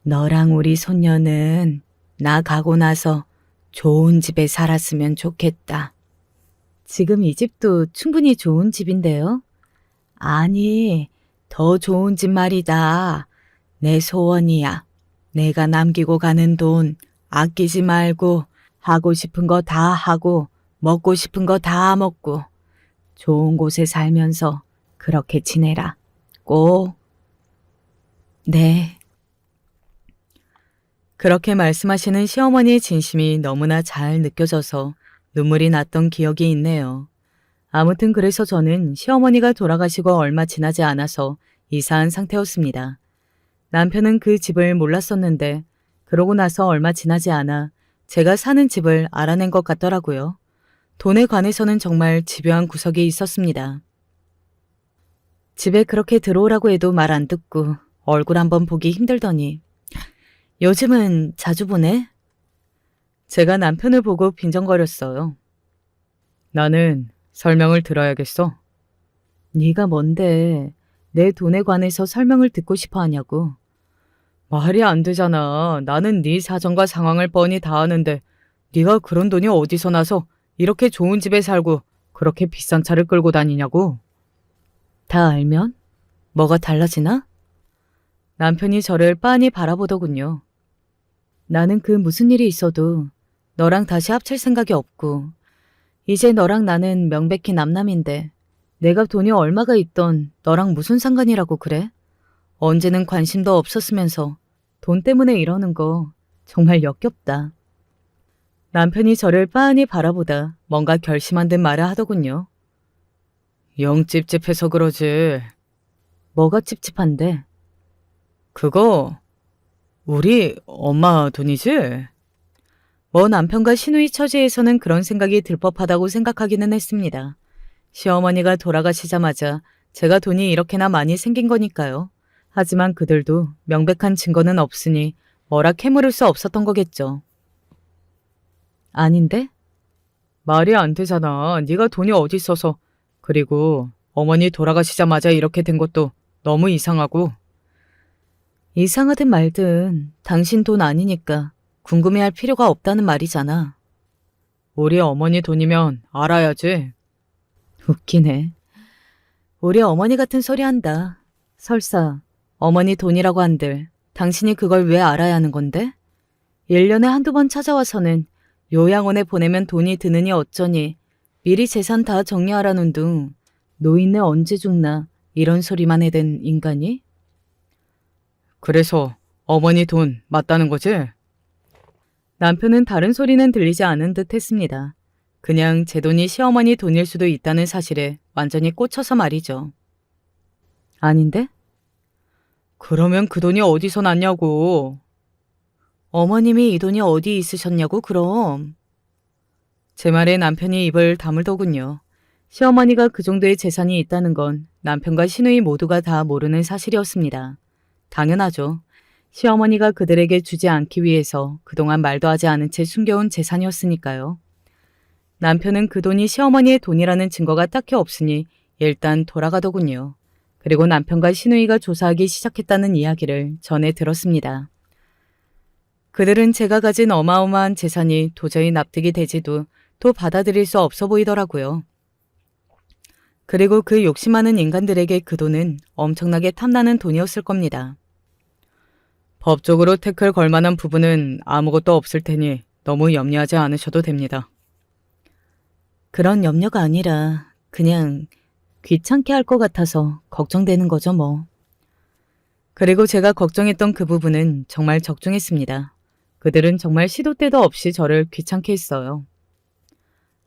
너랑 우리 손녀는 나 가고 나서 좋은 집에 살았으면 좋겠다. 지금 이 집도 충분히 좋은 집인데요. 아니, 더 좋은 집 말이다. 내 소원이야. 내가 남기고 가는 돈 아끼지 말고 하고 싶은 거 다 하고 먹고 싶은 거 다 먹고 좋은 곳에 살면서 그렇게 지내라. 꼭. 네. 그렇게 말씀하시는 시어머니의 진심이 너무나 잘 느껴져서 눈물이 났던 기억이 있네요. 아무튼 그래서 저는 시어머니가 돌아가시고 얼마 지나지 않아서 이사한 상태였습니다. 남편은 그 집을 몰랐었는데 그러고 나서 얼마 지나지 않아 제가 사는 집을 알아낸 것 같더라고요. 돈에 관해서는 정말 집요한 구석이 있었습니다. 집에 그렇게 들어오라고 해도 말 안 듣고 얼굴 한번 보기 힘들더니 요즘은 자주 보네? 제가 남편을 보고 빈정거렸어요. 나는 설명을 들어야겠어. 네가 뭔데 내 돈에 관해서 설명을 듣고 싶어 하냐고. 말이 안 되잖아. 나는 네 사정과 상황을 뻔히 다 아는데 네가 그런 돈이 어디서 나서 이렇게 좋은 집에 살고 그렇게 비싼 차를 끌고 다니냐고. 다 알면? 뭐가 달라지나? 남편이 저를 빤히 바라보더군요. 나는 그 무슨 일이 있어도 너랑 다시 합칠 생각이 없고 이제 너랑 나는 명백히 남남인데 내가 돈이 얼마가 있던 너랑 무슨 상관이라고 그래? 언제는 관심도 없었으면서 돈 때문에 이러는 거 정말 역겹다. 남편이 저를 빤히 바라보다 뭔가 결심한 듯 말을 하더군요. 영 찝찝해서 그러지. 뭐가 찝찝한데? 그거 우리 엄마 돈이지? 뭐 남편과 시누이 처지에서는 그런 생각이 들 법하다고 생각하기는 했습니다. 시어머니가 돌아가시자마자 제가 돈이 이렇게나 많이 생긴 거니까요. 하지만 그들도 명백한 증거는 없으니 뭐라 캐물을 수 없었던 거겠죠. 아닌데? 말이 안 되잖아. 네가 돈이 어디 있어서. 그리고 어머니 돌아가시자마자 이렇게 된 것도 너무 이상하고. 이상하든 말든 당신 돈 아니니까 궁금해할 필요가 없다는 말이잖아. 우리 어머니 돈이면 알아야지. 웃기네. 우리 어머니 같은 소리 한다. 설사 어머니 돈이라고 한들 당신이 그걸 왜 알아야 하는 건데? 1년에 한두 번 찾아와서는 요양원에 보내면 돈이 드느니 어쩌니 미리 재산 다 정리하라는 둥 노인네 언제 죽나 이런 소리만 해댄 인간이? 그래서 어머니 돈 맞다는 거지? 남편은 다른 소리는 들리지 않은 듯 했습니다. 그냥 제 돈이 시어머니 돈일 수도 있다는 사실에 완전히 꽂혀서 말이죠. 아닌데? 그러면 그 돈이 어디서 났냐고. 어머님이 이 돈이 어디 있으셨냐고 그럼. 제 말에 남편이 입을 다물더군요. 시어머니가 그 정도의 재산이 있다는 건 남편과 시누이 모두가 다 모르는 사실이었습니다. 당연하죠. 시어머니가 그들에게 주지 않기 위해서 그동안 말도 하지 않은 채 숨겨온 재산이었으니까요. 남편은 그 돈이 시어머니의 돈이라는 증거가 딱히 없으니 일단 돌아가더군요. 그리고 남편과 시누이가 조사하기 시작했다는 이야기를 전해 들었습니다. 그들은 제가 가진 어마어마한 재산이 도저히 납득이 되지도 또 받아들일 수 없어 보이더라고요. 그리고 그 욕심 많은 인간들에게 그 돈은 엄청나게 탐나는 돈이었을 겁니다. 법적으로 태클 걸 만한 부분은 아무것도 없을 테니 너무 염려하지 않으셔도 됩니다. 그런 염려가 아니라 그냥 귀찮게 할 것 같아서 걱정되는 거죠 뭐. 그리고 제가 걱정했던 그 부분은 정말 적중했습니다. 그들은 정말 시도 때도 없이 저를 귀찮게 했어요.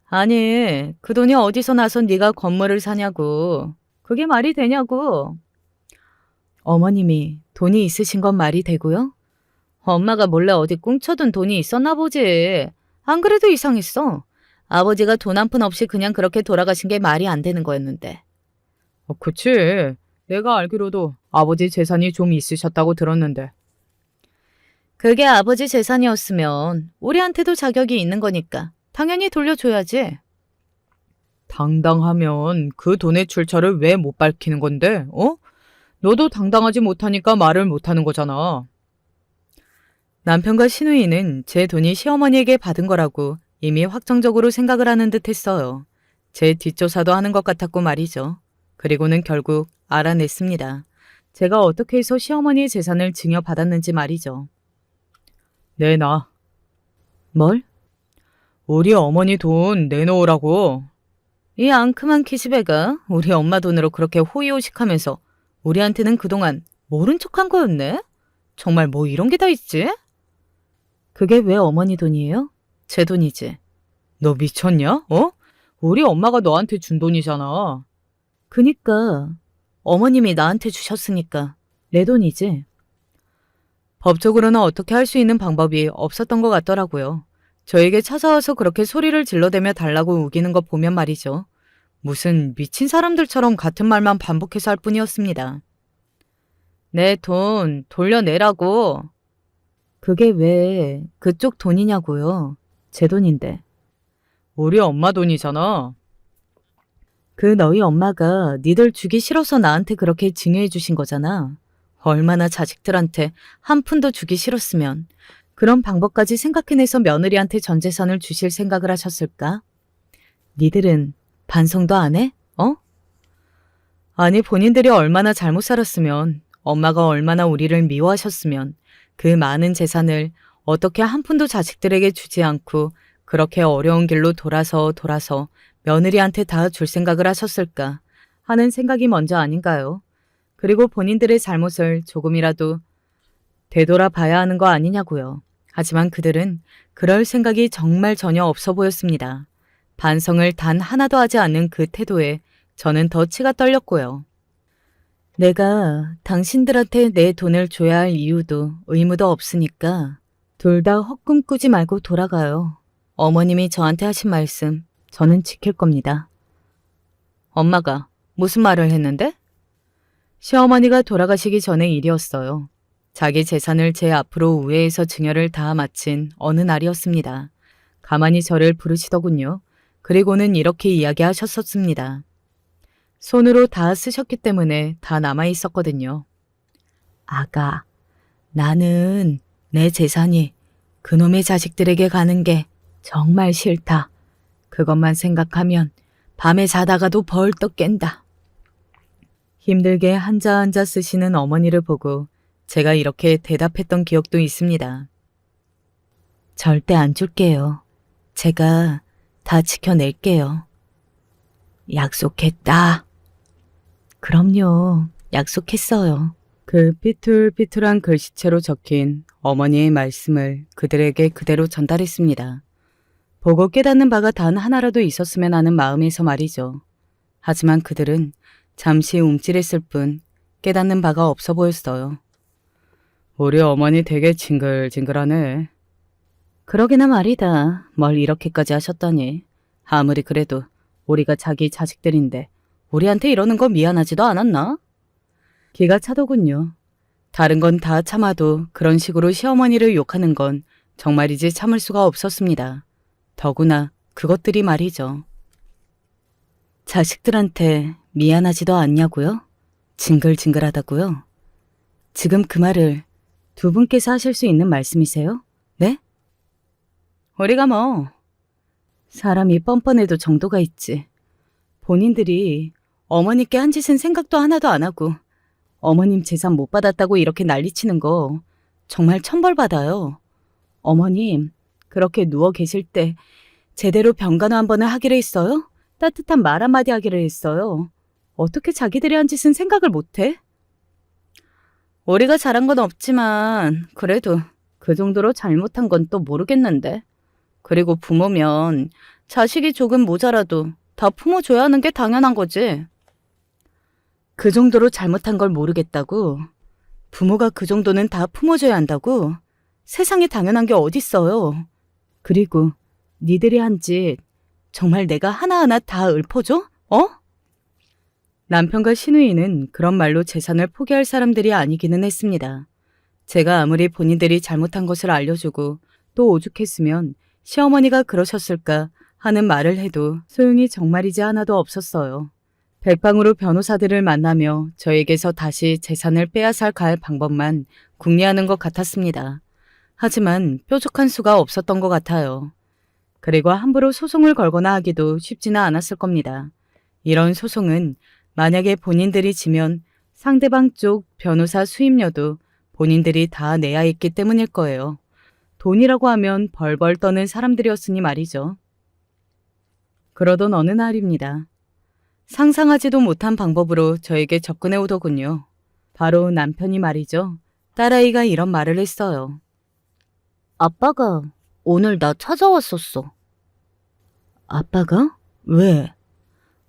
아니, 그 돈이 어디서 나서 네가 건물을 사냐고. 그게 말이 되냐고. 어머님이 돈이 있으신 건 말이 되고요? 엄마가 몰래 어디 꽁쳐둔 돈이 있었나 보지. 안 그래도 이상했어. 아버지가 돈 한 푼 없이 그냥 그렇게 돌아가신 게 말이 안 되는 거였는데. 그치. 내가 알기로도 아버지 재산이 좀 있으셨다고 들었는데. 그게 아버지 재산이었으면 우리한테도 자격이 있는 거니까 당연히 돌려줘야지. 당당하면 그 돈의 출처를 왜 못 밝히는 건데, 어? 너도 당당하지 못하니까 말을 못하는 거잖아. 남편과 시누이는 제 돈이 시어머니에게 받은 거라고 이미 확정적으로 생각을 하는 듯 했어요. 제 뒷조사도 하는 것 같았고 말이죠. 그리고는 결국 알아냈습니다. 제가 어떻게 해서 시어머니의 재산을 증여받았는지 말이죠. 내놔. 뭘? 우리 어머니 돈 내놓으라고. 이 앙큼한 기집애가 우리 엄마 돈으로 그렇게 호의호식하면서 우리한테는 그동안 모른 척한 거였네? 정말 뭐 이런 게 다 있지? 그게 왜 어머니 돈이에요? 제 돈이지. 너 미쳤냐? 어? 우리 엄마가 너한테 준 돈이잖아. 그니까 어머님이 나한테 주셨으니까 내 돈이지. 법적으로는 어떻게 할 수 있는 방법이 없었던 것 같더라고요. 저에게 찾아와서 그렇게 소리를 질러대며 달라고 우기는 거 보면 말이죠. 무슨 미친 사람들처럼 같은 말만 반복해서 할 뿐이었습니다. 내 돈 돌려내라고. 그게 왜 그쪽 돈이냐고요. 제 돈인데. 우리 엄마 돈이잖아. 그 너희 엄마가 니들 주기 싫어서 나한테 그렇게 증여해 주신 거잖아. 얼마나 자식들한테 한 푼도 주기 싫었으면 그런 방법까지 생각해내서 며느리한테 전 재산을 주실 생각을 하셨을까? 니들은 반성도 안 해? 어? 아니 본인들이 얼마나 잘못 살았으면 엄마가 얼마나 우리를 미워하셨으면 그 많은 재산을 어떻게 한 푼도 자식들에게 주지 않고 그렇게 어려운 길로 돌아서 며느리한테 다 줄 생각을 하셨을까 하는 생각이 먼저 아닌가요? 그리고 본인들의 잘못을 조금이라도 되돌아봐야 하는 거 아니냐고요. 하지만 그들은 그럴 생각이 정말 전혀 없어 보였습니다. 반성을 단 하나도 하지 않는 그 태도에 저는 더 치가 떨렸고요. 내가 당신들한테 내 돈을 줘야 할 이유도 의무도 없으니까 둘 다 헛꿈 꾸지 말고 돌아가요. 어머님이 저한테 하신 말씀 저는 지킬 겁니다. 엄마가 무슨 말을 했는데? 시어머니가 돌아가시기 전의 일이었어요. 자기 재산을 제 앞으로 우회해서 증여를 다 마친 어느 날이었습니다. 가만히 저를 부르시더군요. 그리고는 이렇게 이야기하셨었습니다. 손으로 다 쓰셨기 때문에 다 남아있었거든요. 아가, 나는 내 재산이 그놈의 자식들에게 가는 게 정말 싫다. 그것만 생각하면 밤에 자다가도 벌떡 깬다. 힘들게 한자 한자 쓰시는 어머니를 보고 제가 이렇게 대답했던 기억도 있습니다. 절대 안 줄게요. 제가 다 지켜낼게요. 약속했다. 그럼요. 약속했어요. 그 삐뚤삐뚤한 글씨체로 적힌 어머니의 말씀을 그들에게 그대로 전달했습니다. 보고 깨닫는 바가 단 하나라도 있었으면 하는 마음에서 말이죠. 하지만 그들은 잠시 움찔했을 뿐 깨닫는 바가 없어 보였어요. 우리 어머니 되게 징글징글하네. 그러게나 말이다. 뭘 이렇게까지 하셨다니. 아무리 그래도 우리가 자기 자식들인데 우리한테 이러는 거 미안하지도 않았나? 기가 차더군요. 다른 건 다 참아도 그런 식으로 시어머니를 욕하는 건 정말이지 참을 수가 없었습니다. 더구나 그것들이 말이죠. 자식들한테 미안하지도 않냐고요? 징글징글하다고요? 지금 그 말을 두 분께서 하실 수 있는 말씀이세요? 네? 우리가 뭐 사람이 뻔뻔해도 정도가 있지. 본인들이 어머니께 한 짓은 생각도 하나도 안 하고 어머님 재산 못 받았다고 이렇게 난리치는 거 정말 천벌받아요. 어머님 그렇게 누워 계실 때 제대로 병간호 한 번을 하기로 했어요? 따뜻한 말 한마디 하기로 했어요. 어떻게 자기들이 한 짓은 생각을 못해? 우리가 잘한 건 없지만 그래도 그 정도로 잘못한 건 또 모르겠는데. 그리고 부모면 자식이 조금 모자라도 다 품어줘야 하는 게 당연한 거지. 그 정도로 잘못한 걸 모르겠다고? 부모가 그 정도는 다 품어줘야 한다고? 세상에 당연한 게 어딨어요. 그리고 니들이 한 짓 정말 내가 하나하나 다 읊어줘? 어? 남편과 시누이는 그런 말로 재산을 포기할 사람들이 아니기는 했습니다. 제가 아무리 본인들이 잘못한 것을 알려주고 또 오죽했으면 시어머니가 그러셨을까 하는 말을 해도 소용이 정말이지 하나도 없었어요. 백방으로 변호사들을 만나며 저에게서 다시 재산을 빼앗아 갈 방법만 궁리하는 것 같았습니다. 하지만 뾰족한 수가 없었던 것 같아요. 그리고 함부로 소송을 걸거나 하기도 쉽지는 않았을 겁니다. 이런 소송은 만약에 본인들이 지면 상대방 쪽 변호사 수임료도 본인들이 다 내야 했기 때문일 거예요. 돈이라고 하면 벌벌 떠는 사람들이었으니 말이죠. 그러던 어느 날입니다. 상상하지도 못한 방법으로 저에게 접근해 오더군요. 바로 남편이 말이죠. 딸아이가 이런 말을 했어요. 아빠가 오늘 나 찾아왔었어. 아빠가? 왜?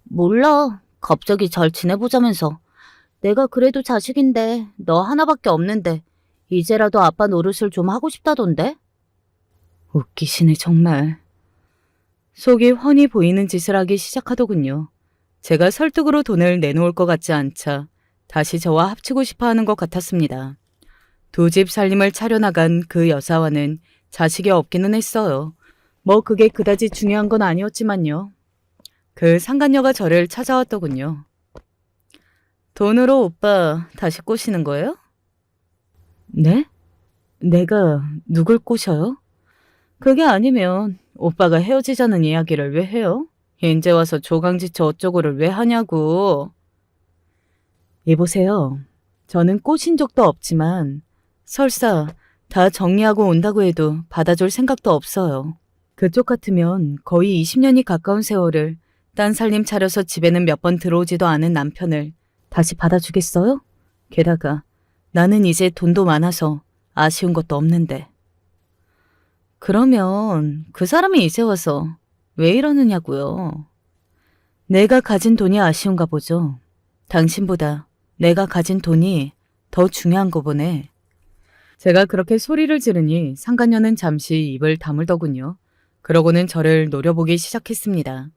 몰라. 갑자기 잘 지내보자면서. 내가 그래도 자식인데 너 하나밖에 없는데 이제라도 아빠 노릇을 좀 하고 싶다던데? 웃기시네 정말. 속이 훤히 보이는 짓을 하기 시작하더군요. 제가 설득으로 돈을 내놓을 것 같지 않자 다시 저와 합치고 싶어하는 것 같았습니다. 두 집 살림을 차려나간 그 여사와는 자식이 없기는 했어요. 뭐 그게 그다지 중요한 건 아니었지만요. 그 상간녀가 저를 찾아왔더군요. 돈으로 오빠 다시 꼬시는 거예요? 네? 내가 누굴 꼬셔요? 그게 아니면 오빠가 헤어지자는 이야기를 왜 해요? 인제 와서 조강지처 어쩌고를 왜 하냐고. 이보세요. 저는 꼬신 적도 없지만 설사 다 정리하고 온다고 해도 받아줄 생각도 없어요. 그쪽 같으면 거의 20년이 가까운 세월을 딴 살림 차려서 집에는 몇 번 들어오지도 않은 남편을 다시 받아주겠어요? 게다가 나는 이제 돈도 많아서 아쉬운 것도 없는데. 그러면 그 사람이 이제 와서 왜 이러느냐고요. 내가 가진 돈이 아쉬운가 보죠. 당신보다 내가 가진 돈이 더 중요한 거 보네. 제가 그렇게 소리를 지르니 상간녀는 잠시 입을 다물더군요. 그러고는 저를 노려보기 시작했습니다.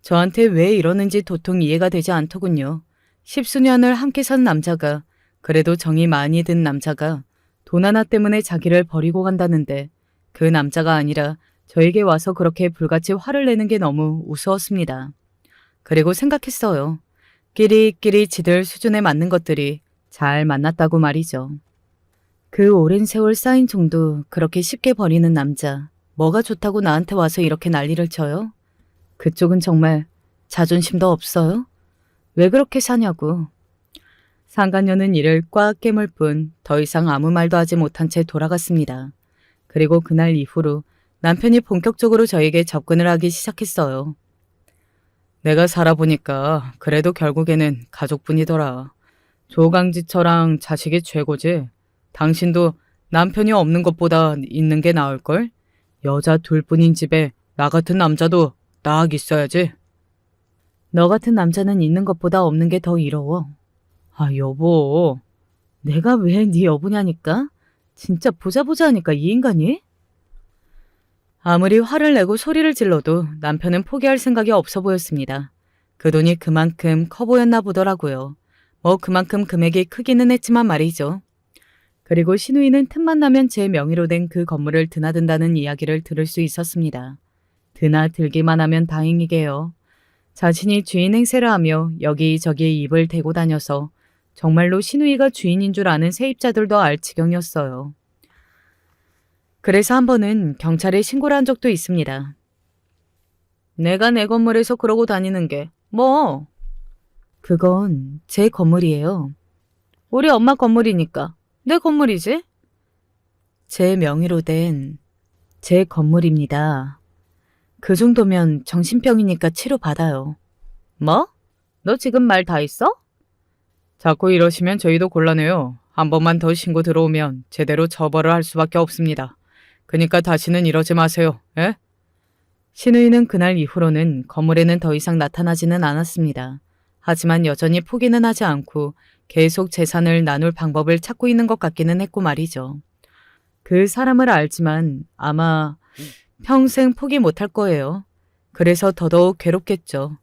저한테 왜 이러는지 도통 이해가 되지 않더군요. 10수년을 함께 산 남자가, 그래도 정이 많이 든 남자가 돈 하나 때문에 자기를 버리고 간다는데 그 남자가 아니라 저에게 와서 그렇게 불같이 화를 내는 게 너무 우스웠습니다. 그리고 생각했어요. 끼리끼리 지들 수준에 맞는 것들이 잘 만났다고 말이죠. 그 오랜 세월 쌓인 정도 그렇게 쉽게 버리는 남자. 뭐가 좋다고 나한테 와서 이렇게 난리를 쳐요? 그쪽은 정말 자존심도 없어요? 왜 그렇게 사냐고. 상간녀는 이를 꽉 깨물 뿐 더 이상 아무 말도 하지 못한 채 돌아갔습니다. 그리고 그날 이후로 남편이 본격적으로 저에게 접근을 하기 시작했어요. 내가 살아보니까 그래도 결국에는 가족뿐이더라. 조강지처랑 자식이 최고지. 당신도 남편이 없는 것보다 있는 게 나을걸? 여자 둘뿐인 집에 나 같은 남자도 딱 있어야지. 너 같은 남자는 있는 것보다 없는 게 더 이로워. 아, 여보. 내가 왜 네 여보냐니까? 진짜 보자 하니까 이 인간이? 아무리 화를 내고 소리를 질러도 남편은 포기할 생각이 없어 보였습니다. 그 돈이 그만큼 커 보였나 보더라고요. 뭐 그만큼 금액이 크기는 했지만 말이죠. 그리고 신우이는 틈만 나면 제 명의로 된 그 건물을 드나든다는 이야기를 들을 수 있었습니다. 드나들기만 하면 다행이게요. 자신이 주인 행세를 하며 여기저기 입을 대고 다녀서 정말로 신우이가 주인인 줄 아는 세입자들도 알 지경이었어요. 그래서 한 번은 경찰에 신고를 한 적도 있습니다. 내가 내 건물에서 그러고 다니는 게 뭐? 그건 제 건물이에요. 우리 엄마 건물이니까 내 건물이지? 제 명의로 된 제 건물입니다. 그 정도면 정신병이니까 치료받아요. 뭐? 너 지금 말 다 했어? 자꾸 이러시면 저희도 곤란해요. 한 번만 더 신고 들어오면 제대로 처벌을 할 수밖에 없습니다. 그러니까 다시는 이러지 마세요. 예? 신우이는 그날 이후로는 건물에는 더 이상 나타나지는 않았습니다. 하지만 여전히 포기는 하지 않고 계속 재산을 나눌 방법을 찾고 있는 것 같기는 했고 말이죠. 그 사람을 알지만 아마 평생 포기 못할 거예요. 그래서 더더욱 괴롭겠죠.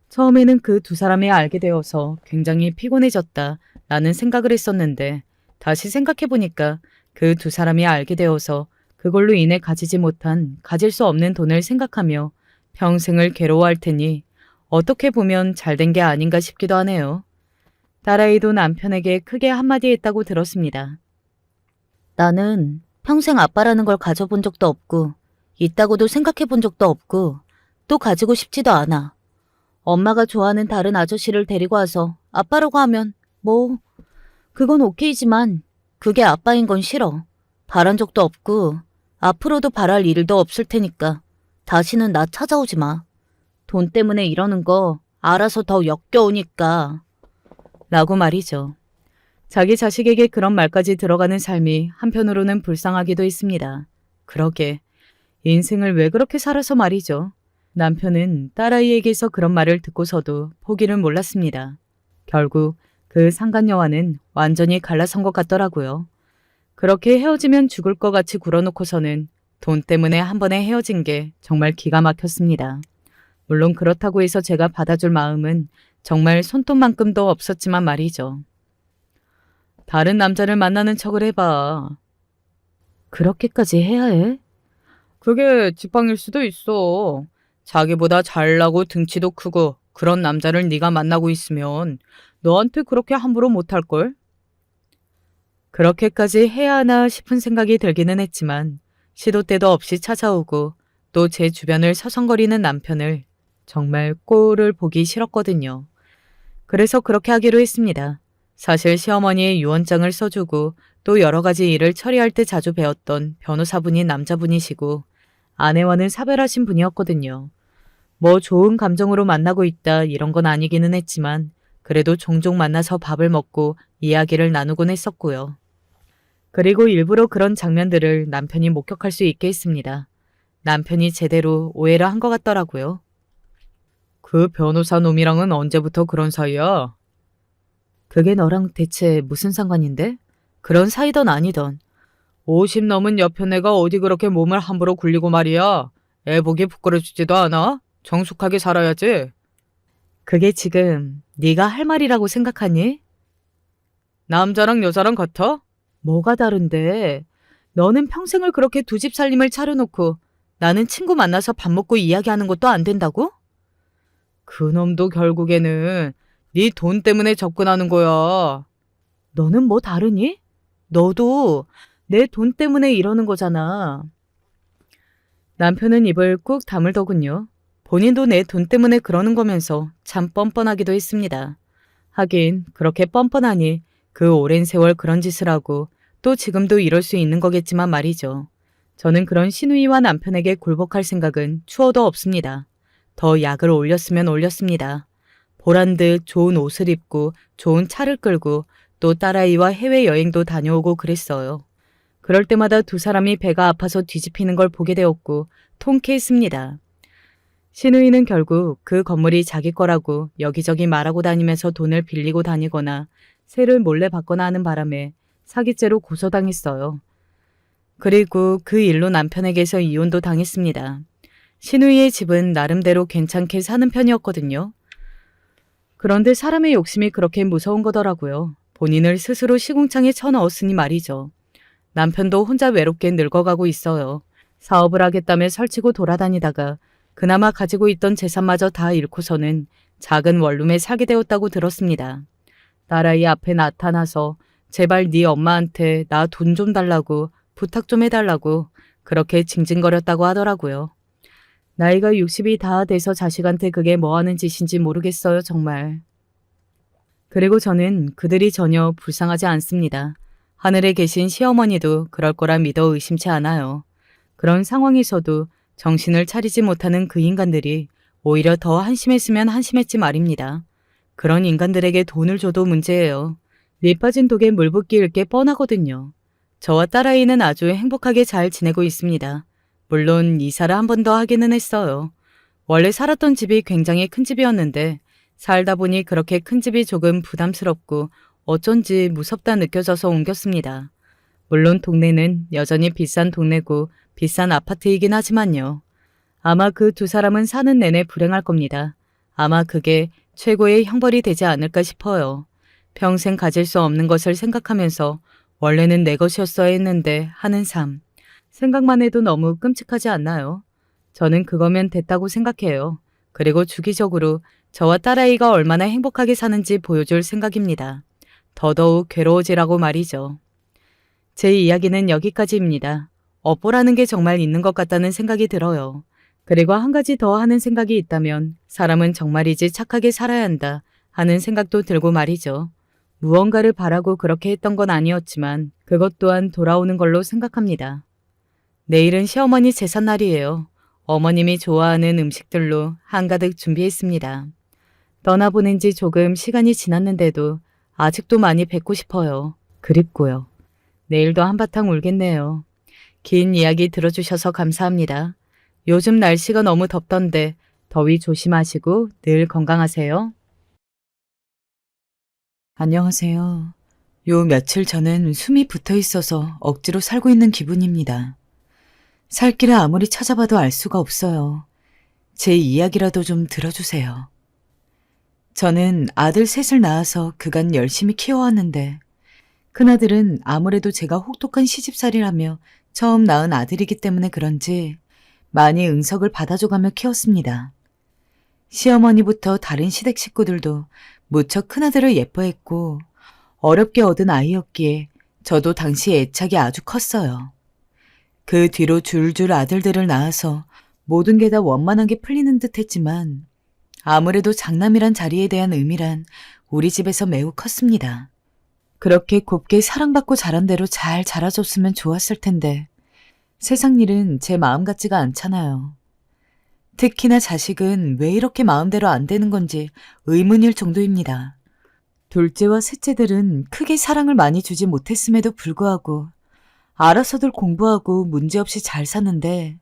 처음에는 그 두 사람이 알게 되어서 굉장히 피곤해졌다 라는 생각을 했었는데 다시 생각해보니까 그 두 사람이 알게 되어서 그걸로 인해 가지지 못한 가질 수 없는 돈을 생각하며 평생을 괴로워할 테니 어떻게 보면 잘된 게 아닌가 싶기도 하네요. 딸아이도 남편에게 크게 한마디 했다고 들었습니다. 나는 평생 아빠라는 걸 가져본 적도 없고 있다고도 생각해 본 적도 없고 또 가지고 싶지도 않아. 엄마가 좋아하는 다른 아저씨를 데리고 와서 아빠라고 하면 뭐 그건 오케이지만 그게 아빠인 건 싫어. 바란 적도 없고 앞으로도 바랄 일도 없을 테니까 다시는 나 찾아오지 마. 돈 때문에 이러는 거 알아서 더 역겨우니까. 라고 말이죠. 자기 자식에게 그런 말까지 들어가는 삶이 한편으로는 불쌍하기도 했습니다. 그러게 인생을 왜 그렇게 살아서 말이죠. 남편은 딸아이에게서 그런 말을 듣고서도 포기를 몰랐습니다. 결국 그 상간녀와는 완전히 갈라선 것 같더라고요. 그렇게 헤어지면 죽을 것 같이 굴어놓고서는 돈 때문에 한 번에 헤어진 게 정말 기가 막혔습니다. 물론 그렇다고 해서 제가 받아줄 마음은 정말 손톱만큼도 없었지만 말이죠. 다른 남자를 만나는 척을 해봐. 그렇게까지 해야 해? 그게 지팡일 수도 있어. 자기보다 잘나고 등치도 크고 그런 남자를 네가 만나고 있으면 너한테 그렇게 함부로 못할걸? 그렇게까지 해야 하나 싶은 생각이 들기는 했지만 시도 때도 없이 찾아오고 또 제 주변을 서성거리는 남편을 정말 꼴을 보기 싫었거든요. 그래서 그렇게 하기로 했습니다. 사실 시어머니의 유언장을 써주고 또 여러 가지 일을 처리할 때 자주 배웠던 변호사분이 남자분이시고 아내와는 사별하신 분이었거든요. 뭐 좋은 감정으로 만나고 있다 이런 건 아니기는 했지만 그래도 종종 만나서 밥을 먹고 이야기를 나누곤 했었고요. 그리고 일부러 그런 장면들을 남편이 목격할 수 있게 했습니다. 남편이 제대로 오해를 한 것 같더라고요. 그 변호사 놈이랑은 언제부터 그런 사이야? 그게 너랑 대체 무슨 상관인데? 그런 사이던 아니던. 50 넘은 여편 애가 어디 그렇게 몸을 함부로 굴리고 말이야. 애 보기 부끄러지지도 않아? 정숙하게 살아야지. 그게 지금 네가 할 말이라고 생각하니? 남자랑 여자랑 같아? 뭐가 다른데? 너는 평생을 그렇게 두 집 살림을 차려놓고 나는 친구 만나서 밥 먹고 이야기하는 것도 안 된다고? 그놈도 결국에는 네 돈 때문에 접근하는 거야. 너는 뭐 다르니? 너도 내 돈 때문에 이러는 거잖아. 남편은 입을 꾹 다물더군요. 본인도 내 돈 때문에 그러는 거면서 참 뻔뻔하기도 했습니다. 하긴 그렇게 뻔뻔하니 그 오랜 세월 그런 짓을 하고 또 지금도 이럴 수 있는 거겠지만 말이죠. 저는 그런 시누이와 남편에게 굴복할 생각은 추워도 없습니다. 더 약을 올렸으면 올렸습니다. 보란 듯 좋은 옷을 입고 좋은 차를 끌고 또 딸아이와 해외여행도 다녀오고 그랬어요. 그럴 때마다 두 사람이 배가 아파서 뒤집히는 걸 보게 되었고 통쾌했습니다. 시누이는 결국 그 건물이 자기 거라고 여기저기 말하고 다니면서 돈을 빌리고 다니거나 세를 몰래 받거나 하는 바람에 사기죄로 고소당했어요. 그리고 그 일로 남편에게서 이혼도 당했습니다. 시누이의 집은 나름대로 괜찮게 사는 편이었거든요. 그런데 사람의 욕심이 그렇게 무서운 거더라고요. 본인을 스스로 시궁창에 쳐넣었으니 말이죠. 남편도 혼자 외롭게 늙어가고 있어요. 사업을 하겠다며 설치고 돌아다니다가 그나마 가지고 있던 재산마저 다 잃고서는 작은 원룸에 살게 되었다고 들었습니다. 딸아이 앞에 나타나서 제발 네 엄마한테 나 돈 좀 달라고 부탁 좀 해달라고 그렇게 징징거렸다고 하더라고요. 나이가 60이 다 돼서 자식한테 그게 뭐하는 짓인지 모르겠어요, 정말. 그리고 저는 그들이 전혀 불쌍하지 않습니다. 하늘에 계신 시어머니도 그럴 거라 믿어 의심치 않아요. 그런 상황에서도 정신을 차리지 못하는 그 인간들이 오히려 더 한심했으면 한심했지 말입니다. 그런 인간들에게 돈을 줘도 문제예요. 밑 빠진 독에 물 붓기일 게 뻔하거든요. 저와 딸아이는 아주 행복하게 잘 지내고 있습니다. 물론 이사를 한 번 더 하기는 했어요. 원래 살았던 집이 굉장히 큰 집이었는데 살다 보니 그렇게 큰 집이 조금 부담스럽고 어쩐지 무섭다 느껴져서 옮겼습니다. 물론 동네는 여전히 비싼 동네고 비싼 아파트이긴 하지만요. 아마 그 두 사람은 사는 내내 불행할 겁니다. 아마 그게 최고의 형벌이 되지 않을까 싶어요. 평생 가질 수 없는 것을 생각하면서 원래는 내 것이었어야 했는데 하는 삶. 생각만 해도 너무 끔찍하지 않나요? 저는 그거면 됐다고 생각해요. 그리고 주기적으로 저와 딸아이가 얼마나 행복하게 사는지 보여줄 생각입니다. 더더욱 괴로워지라고 말이죠. 제 이야기는 여기까지입니다. 업보라는 게 정말 있는 것 같다는 생각이 들어요. 그리고 한 가지 더 하는 생각이 있다면 사람은 정말이지 착하게 살아야 한다 하는 생각도 들고 말이죠. 무언가를 바라고 그렇게 했던 건 아니었지만 그것 또한 돌아오는 걸로 생각합니다. 내일은 시어머니 제삿날이에요. 어머님이 좋아하는 음식들로 한가득 준비했습니다. 떠나보낸 지 조금 시간이 지났는데도 아직도 많이 뵙고 싶어요. 그립고요. 내일도 한바탕 울겠네요. 긴 이야기 들어주셔서 감사합니다. 요즘 날씨가 너무 덥던데 더위 조심하시고 늘 건강하세요. 안녕하세요. 요 며칠 저는 숨이 붙어 있어서 억지로 살고 있는 기분입니다. 살 길을 아무리 찾아봐도 알 수가 없어요. 제 이야기라도 좀 들어주세요. 저는 아들 셋을 낳아서 그간 열심히 키워왔는데 큰아들은 아무래도 제가 혹독한 시집살이라며 처음 낳은 아들이기 때문에 그런지 많이 응석을 받아줘가며 키웠습니다. 시어머니부터 다른 시댁 식구들도 무척 큰아들을 예뻐했고 어렵게 얻은 아이였기에 저도 당시 애착이 아주 컸어요. 그 뒤로 줄줄 아들들을 낳아서 모든 게 다 원만하게 풀리는 듯 했지만 아무래도 장남이란 자리에 대한 의미란 우리 집에서 매우 컸습니다. 그렇게 곱게 사랑받고 자란 대로 잘 자라줬으면 좋았을 텐데 세상 일은 제 마음 같지가 않잖아요. 특히나 자식은 왜 이렇게 마음대로 안 되는 건지 의문일 정도입니다. 둘째와 셋째들은 크게 사랑을 많이 주지 못했음에도 불구하고 알아서들 공부하고 문제없이 잘 사는데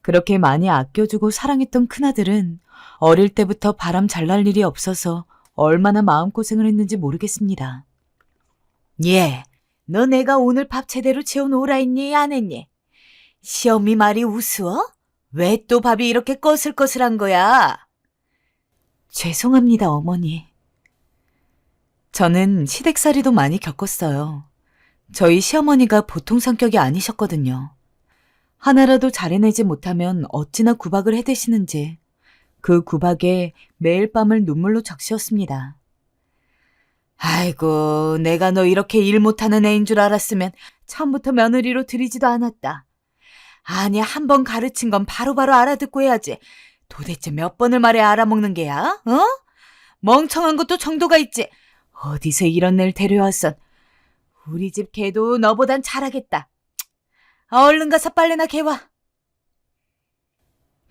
그렇게 많이 아껴주고 사랑했던 큰아들은 어릴 때부터 바람 잘 날 일이 없어서 얼마나 마음고생을 했는지 모르겠습니다. 예, 너 내가 오늘 밥 제대로 채워놓으라 했니 안 했니? 시엄미 말이 우스워? 왜 또 밥이 이렇게 꺼슬꺼슬한 거야? 죄송합니다, 어머니. 저는 시댁살이도 많이 겪었어요. 저희 시어머니가 보통 성격이 아니셨거든요. 하나라도 잘해내지 못하면 어찌나 구박을 해대시는지 그 구박에 매일 밤을 눈물로 적시었습니다. 아이고, 내가 너 이렇게 일 못하는 애인 줄 알았으면 처음부터 며느리로 들이지도 않았다. 아니, 한 번 가르친 건 바로바로 알아듣고 해야지. 도대체 몇 번을 말해 알아먹는 게야? 어? 멍청한 것도 정도가 있지. 어디서 이런 애를 데려왔어. 우리 집 개도 너보단 잘하겠다. 얼른 가서 빨래나 개와.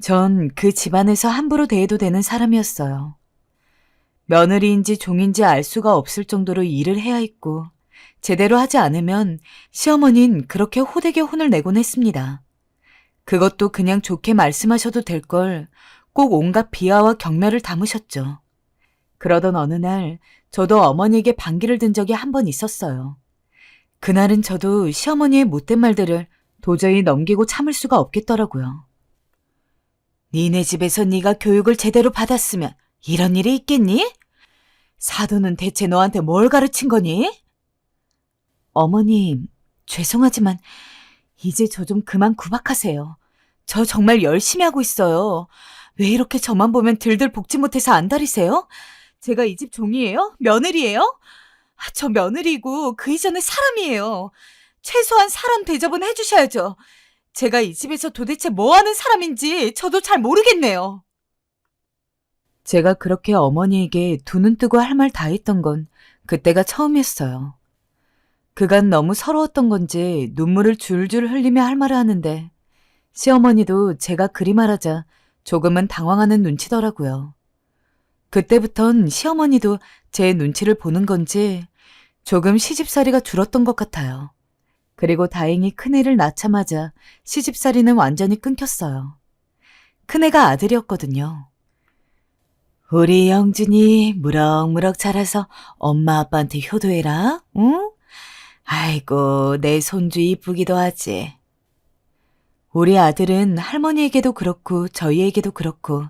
전 그 집안에서 함부로 대해도 되는 사람이었어요. 며느리인지 종인지 알 수가 없을 정도로 일을 해야 했고 제대로 하지 않으면 시어머니는 그렇게 호되게 혼을 내곤 했습니다. 그것도 그냥 좋게 말씀하셔도 될 걸 꼭 온갖 비하와 경멸을 담으셨죠. 그러던 어느 날 저도 어머니에게 반기를 든 적이 한 번 있었어요. 그날은 저도 시어머니의 못된 말들을 도저히 넘기고 참을 수가 없겠더라고요. 니네 집에서 네가 교육을 제대로 받았으면 이런 일이 있겠니? 사돈은 대체 너한테 뭘 가르친 거니? 어머님, 죄송하지만 이제 저 좀 그만 구박하세요. 저 정말 열심히 하고 있어요. 왜 이렇게 저만 보면 들들 볶지 못해서 안달이세요? 제가 이 집 종이에요? 며느리예요? 저 며느리고 그 이전에 사람이에요. 최소한 사람 대접은 해주셔야죠. 제가 이 집에서 도대체 뭐 하는 사람인지 저도 잘 모르겠네요. 제가 그렇게 어머니에게 두 눈 뜨고 할 말 다 했던 건 그때가 처음이었어요. 그간 너무 서러웠던 건지 눈물을 줄줄 흘리며 할 말을 하는데 시어머니도 제가 그리 말하자 조금은 당황하는 눈치더라고요. 그때부턴 시어머니도 제 눈치를 보는 건지 조금 시집살이가 줄었던 것 같아요. 그리고 다행히 큰애를 낳자마자 시집살이는 완전히 끊겼어요. 큰애가 아들이었거든요. 우리 영준이 무럭무럭 자라서 엄마 아빠한테 효도해라, 응? 아이고, 내 손주 이쁘기도 하지. 우리 아들은 할머니에게도 그렇고 저희에게도 그렇고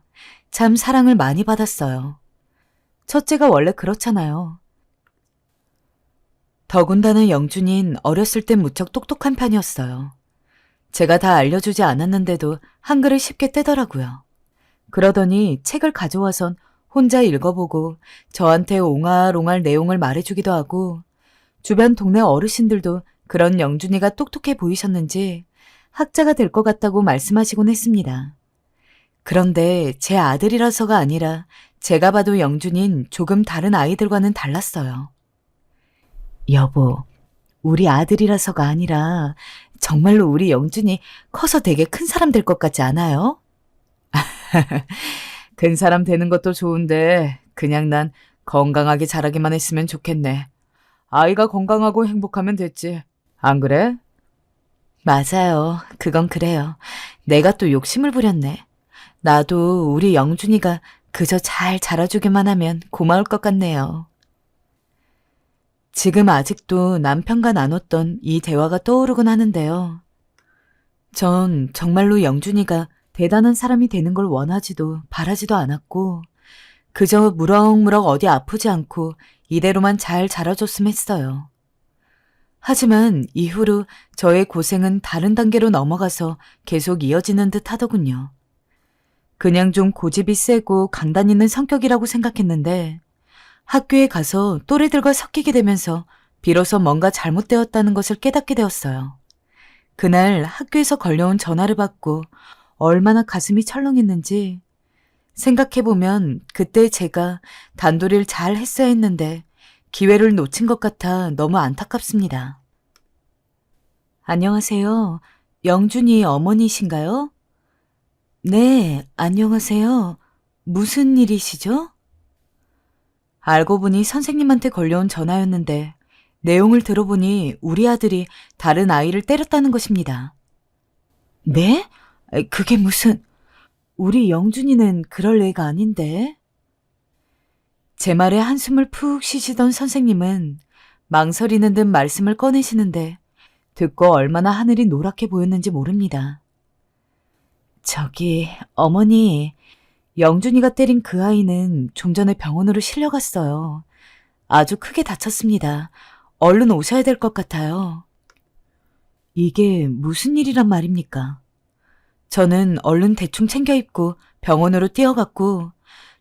참 사랑을 많이 받았어요. 첫째가 원래 그렇잖아요. 더군다나 영준인 어렸을 땐 무척 똑똑한 편이었어요. 제가 다 알려주지 않았는데도 한글을 쉽게 떼더라고요. 그러더니 책을 가져와선 혼자 읽어보고 저한테 옹알옹알 내용을 말해주기도 하고 주변 동네 어르신들도 그런 영준이가 똑똑해 보이셨는지 학자가 될 것 같다고 말씀하시곤 했습니다. 그런데 제 아들이라서가 아니라 제가 봐도 영준인 조금 다른 아이들과는 달랐어요. 여보, 우리 아들이라서가 아니라 정말로 우리 영준이 커서 되게 큰 사람 될 것 같지 않아요? 큰 사람 되는 것도 좋은데 그냥 난 건강하게 자라기만 했으면 좋겠네. 아이가 건강하고 행복하면 됐지. 안 그래? 맞아요. 그건 그래요. 내가 또 욕심을 부렸네. 나도 우리 영준이가 그저 잘 자라주기만 하면 고마울 것 같네요. 지금 아직도 남편과 나눴던 이 대화가 떠오르곤 하는데요. 전 정말로 영준이가 대단한 사람이 되는 걸 원하지도 바라지도 않았고 그저 무럭무럭 어디 아프지 않고 이대로만 잘 자라줬으면 했어요. 하지만 이후로 저의 고생은 다른 단계로 넘어가서 계속 이어지는 듯 하더군요. 그냥 좀 고집이 세고 강단 있는 성격이라고 생각했는데 학교에 가서 또래들과 섞이게 되면서 비로소 뭔가 잘못되었다는 것을 깨닫게 되었어요. 그날 학교에서 걸려온 전화를 받고 얼마나 가슴이 철렁했는지 생각해보면 그때 제가 단도리를 잘 했어야 했는데 기회를 놓친 것 같아 너무 안타깝습니다. 안녕하세요. 영준이 어머니신가요? 네, 안녕하세요. 무슨 일이시죠? 알고 보니 선생님한테 걸려온 전화였는데 내용을 들어보니 우리 아들이 다른 아이를 때렸다는 것입니다. 네? 그게 무슨... 우리 영준이는 그럴 애가 아닌데... 제 말에 한숨을 푹 쉬시던 선생님은 망설이는 듯 말씀을 꺼내시는데 듣고 얼마나 하늘이 노랗게 보였는지 모릅니다. 저기 어머니, 영준이가 때린 그 아이는 좀 전에 병원으로 실려갔어요. 아주 크게 다쳤습니다. 얼른 오셔야 될 것 같아요. 이게 무슨 일이란 말입니까? 저는 얼른 대충 챙겨 입고 병원으로 뛰어갔고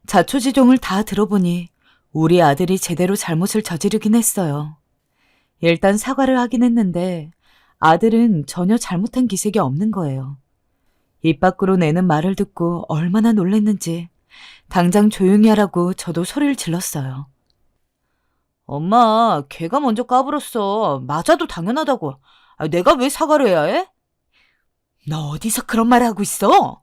자초지종을 다 들어보니 우리 아들이 제대로 잘못을 저지르긴 했어요. 일단 사과를 하긴 했는데 아들은 전혀 잘못한 기색이 없는 거예요. 입 밖으로 내는 말을 듣고 얼마나 놀랐는지 당장 조용히 하라고 저도 소리를 질렀어요. 엄마, 걔가 먼저 까불었어. 맞아도 당연하다고. 내가 왜 사과를 해야 해? 너 어디서 그런 말을 하고 있어?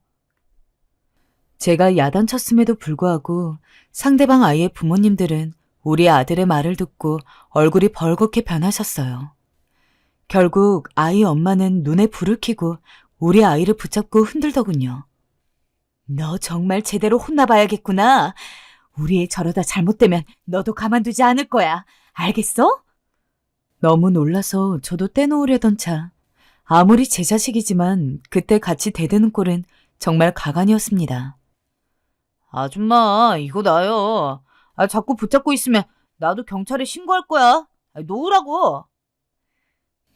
제가 야단쳤음에도 불구하고 상대방 아이의 부모님들은 우리 아들의 말을 듣고 얼굴이 벌겋게 변하셨어요. 결국 아이 엄마는 눈에 불을 켜고 우리 아이를 붙잡고 흔들더군요. 너 정말 제대로 혼나봐야겠구나. 우리 애 저러다 잘못되면 너도 가만두지 않을 거야. 알겠어? 너무 놀라서 저도 떼놓으려던 차. 아무리 제 자식이지만 그때 같이 대드는 꼴은 정말 가관이었습니다. 아줌마, 이거 나요. 자꾸 붙잡고 있으면 나도 경찰에 신고할 거야. 놓으라고.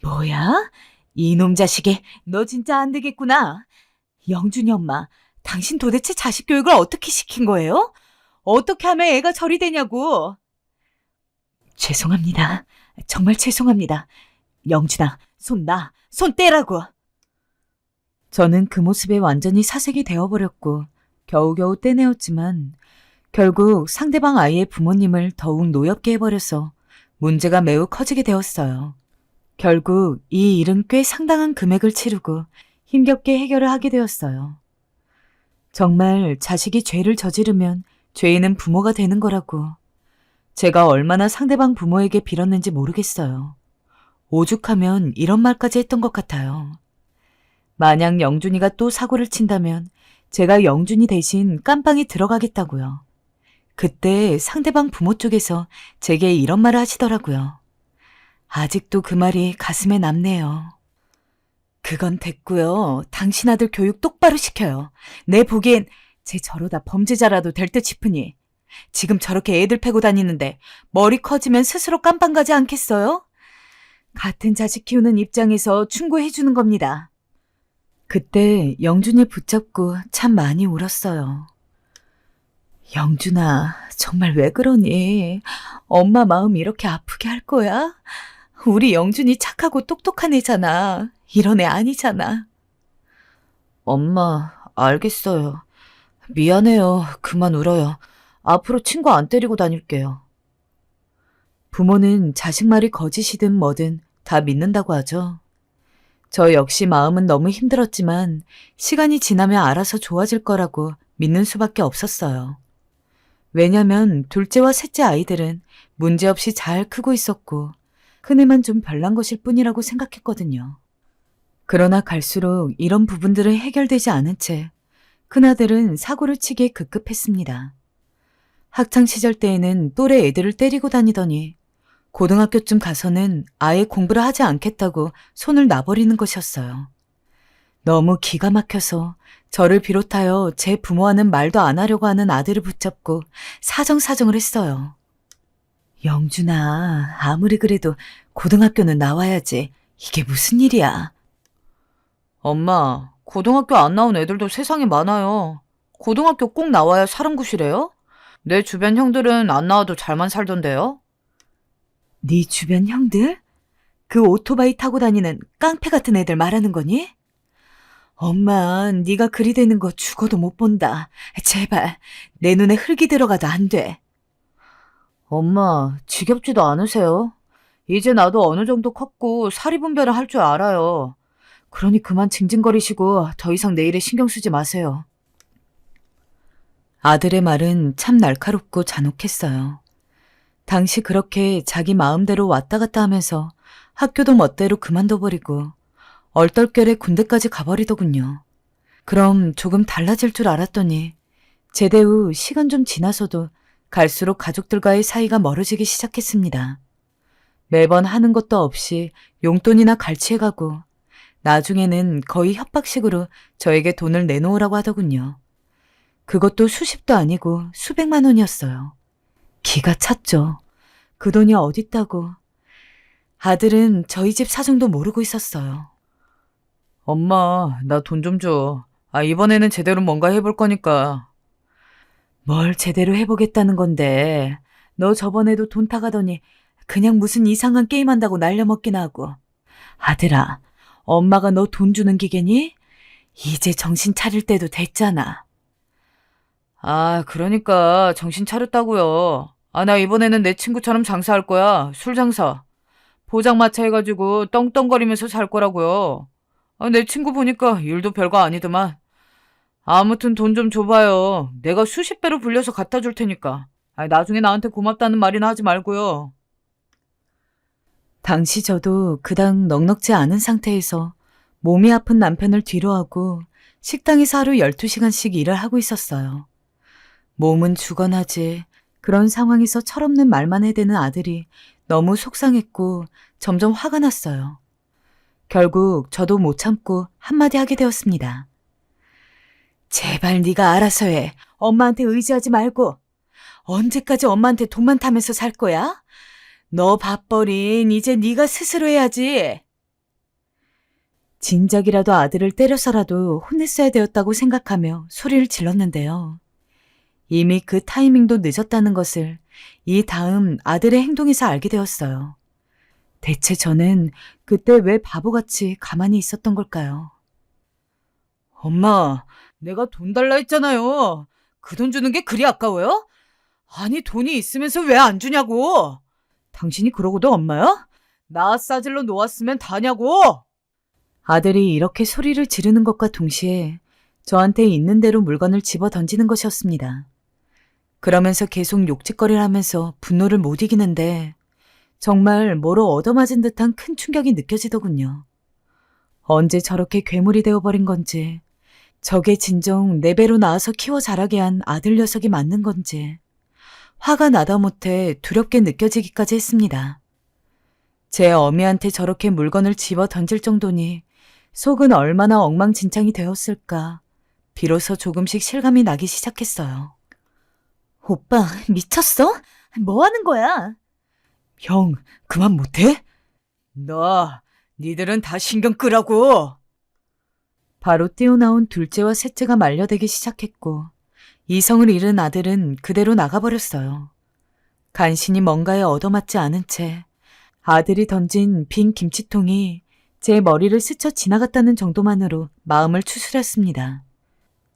뭐야? 이놈 자식이, 너 진짜 안 되겠구나. 영준이 엄마, 당신 도대체 자식 교육을 어떻게 시킨 거예요? 어떻게 하면 애가 저리 되냐고. 죄송합니다. 정말 죄송합니다. 영준아, 손 놔. 손 떼라고. 저는 그 모습에 완전히 사색이 되어버렸고 겨우겨우 떼내었지만 결국 상대방 아이의 부모님을 더욱 노엽게 해버려서 문제가 매우 커지게 되었어요. 결국 이 일은 꽤 상당한 금액을 치르고 힘겹게 해결을 하게 되었어요. 정말 자식이 죄를 저지르면 죄인은 부모가 되는 거라고. 제가 얼마나 상대방 부모에게 빌었는지 모르겠어요. 오죽하면 이런 말까지 했던 것 같아요. 만약 영준이가 또 사고를 친다면 제가 영준이 대신 깜빵에 들어가겠다고요. 그때 상대방 부모 쪽에서 제게 이런 말을 하시더라고요. 아직도 그 말이 가슴에 남네요. 그건 됐고요. 당신 아들 교육 똑바로 시켜요. 내 보기엔 쟤 저러다 범죄자라도 될 듯 싶으니. 지금 저렇게 애들 패고 다니는데 머리 커지면 스스로 깜빵 가지 않겠어요? 같은 자식 키우는 입장에서 충고해 주는 겁니다. 그때 영준이 붙잡고 참 많이 울었어요. 영준아, 정말 왜 그러니? 엄마 마음 이렇게 아프게 할 거야? 우리 영준이 착하고 똑똑한 애잖아. 이런 애 아니잖아. 엄마, 알겠어요. 미안해요. 그만 울어요. 앞으로 친구 안 때리고 다닐게요. 부모는 자식 말이 거짓이든 뭐든 다 믿는다고 하죠. 저 역시 마음은 너무 힘들었지만 시간이 지나면 알아서 좋아질 거라고 믿는 수밖에 없었어요. 왜냐면 둘째와 셋째 아이들은 문제없이 잘 크고 있었고 큰애만 좀 별난 것일 뿐이라고 생각했거든요. 그러나 갈수록 이런 부분들은 해결되지 않은 채 큰아들은 사고를 치기에 급급했습니다. 학창시절 때에는 또래 애들을 때리고 다니더니 고등학교쯤 가서는 아예 공부를 하지 않겠다고 손을 놔버리는 것이었어요. 너무 기가 막혀서 저를 비롯하여 제 부모와는 말도 안 하려고 하는 아들을 붙잡고 사정사정을 했어요. 영준아, 아무리 그래도 고등학교는 나와야지. 이게 무슨 일이야? 엄마, 고등학교 안 나온 애들도 세상에 많아요. 고등학교 꼭 나와야 사람 구실해요? 내 주변 형들은 안 나와도 잘만 살던데요? 네 주변 형들? 그 오토바이 타고 다니는 깡패 같은 애들 말하는 거니? 엄마, 네가 그리 되는 거 죽어도 못 본다. 제발, 내 눈에 흙이 들어가도 안 돼. 엄마, 지겹지도 않으세요? 이제 나도 어느 정도 컸고 사리분별을 할 줄 알아요. 그러니 그만 징징거리시고 더 이상 내 일에 신경 쓰지 마세요. 아들의 말은 참 날카롭고 잔혹했어요. 당시 그렇게 자기 마음대로 왔다 갔다 하면서 학교도 멋대로 그만둬버리고 얼떨결에 군대까지 가버리더군요. 그럼 조금 달라질 줄 알았더니 제대 후 시간 좀 지나서도 갈수록 가족들과의 사이가 멀어지기 시작했습니다. 매번 하는 것도 없이 용돈이나 갈취해가고 나중에는 거의 협박식으로 저에게 돈을 내놓으라고 하더군요. 그것도 수십도 아니고 수백만 원이었어요. 기가 찼죠. 그 돈이 어딨다고. 아들은 저희 집 사정도 모르고 있었어요. 엄마, 나 돈 좀 줘. 이번에는 제대로 뭔가 해볼 거니까. 뭘 제대로 해보겠다는 건데. 너 저번에도 돈 타가더니 그냥 무슨 이상한 게임한다고 날려먹기나 하고. 아들아, 엄마가 너 돈 주는 기계니? 이제 정신 차릴 때도 됐잖아. 아, 그러니까 정신 차렸다고요. 아, 나 이번에는 내 친구처럼 장사할 거야. 술 장사. 포장마차 해가지고 떵떵거리면서 살 거라고요. 아, 내 친구 보니까 일도 별거 아니더만. 아무튼 돈 좀 줘봐요. 내가 수십 배로 불려서 갖다 줄 테니까. 아, 나중에 나한테 고맙다는 말이나 하지 말고요. 당시 저도 그닥 넉넉지 않은 상태에서 몸이 아픈 남편을 뒤로하고 식당에서 하루 12시간씩 일을 하고 있었어요. 몸은 죽어나지 그런 상황에서 철없는 말만 해대는 아들이 너무 속상했고 점점 화가 났어요. 결국 저도 못 참고 한마디 하게 되었습니다. 제발 네가 알아서 해. 엄마한테 의지하지 말고. 언제까지 엄마한테 돈만 타면서 살 거야? 너 밥벌이는 이제 네가 스스로 해야지. 진작이라도 아들을 때려서라도 혼냈어야 되었다고 생각하며 소리를 질렀는데요. 이미 그 타이밍도 늦었다는 것을 이 다음 아들의 행동에서 알게 되었어요. 대체 저는 그때 왜 바보같이 가만히 있었던 걸까요? 엄마, 내가 돈 달라 했잖아요. 그 돈 주는 게 그리 아까워요? 아니, 돈이 있으면서 왜 안 주냐고. 당신이 그러고도 엄마야? 나 싸질러 놓았으면 다냐고. 아들이 이렇게 소리를 지르는 것과 동시에 저한테 있는 대로 물건을 집어 던지는 것이었습니다. 그러면서 계속 욕짓거리를 하면서 분노를 못 이기는데 정말 뭐로 얻어맞은 듯한 큰 충격이 느껴지더군요. 언제 저렇게 괴물이 되어버린 건지, 저게 진정 내 배로 낳아서 키워 자라게 한 아들 녀석이 맞는 건지 화가 나다 못해 두렵게 느껴지기까지 했습니다. 제 어미한테 저렇게 물건을 집어 던질 정도니 속은 얼마나 엉망진창이 되었을까 비로소 조금씩 실감이 나기 시작했어요. 오빠, 미쳤어? 뭐 하는 거야? 형, 그만 못해? 니들은 다 신경 끄라고. 바로 뛰어나온 둘째와 셋째가 말려대기 시작했고 이성을 잃은 아들은 그대로 나가버렸어요. 간신히 뭔가에 얻어맞지 않은 채 아들이 던진 빈 김치통이 제 머리를 스쳐 지나갔다는 정도만으로 마음을 추스렸습니다.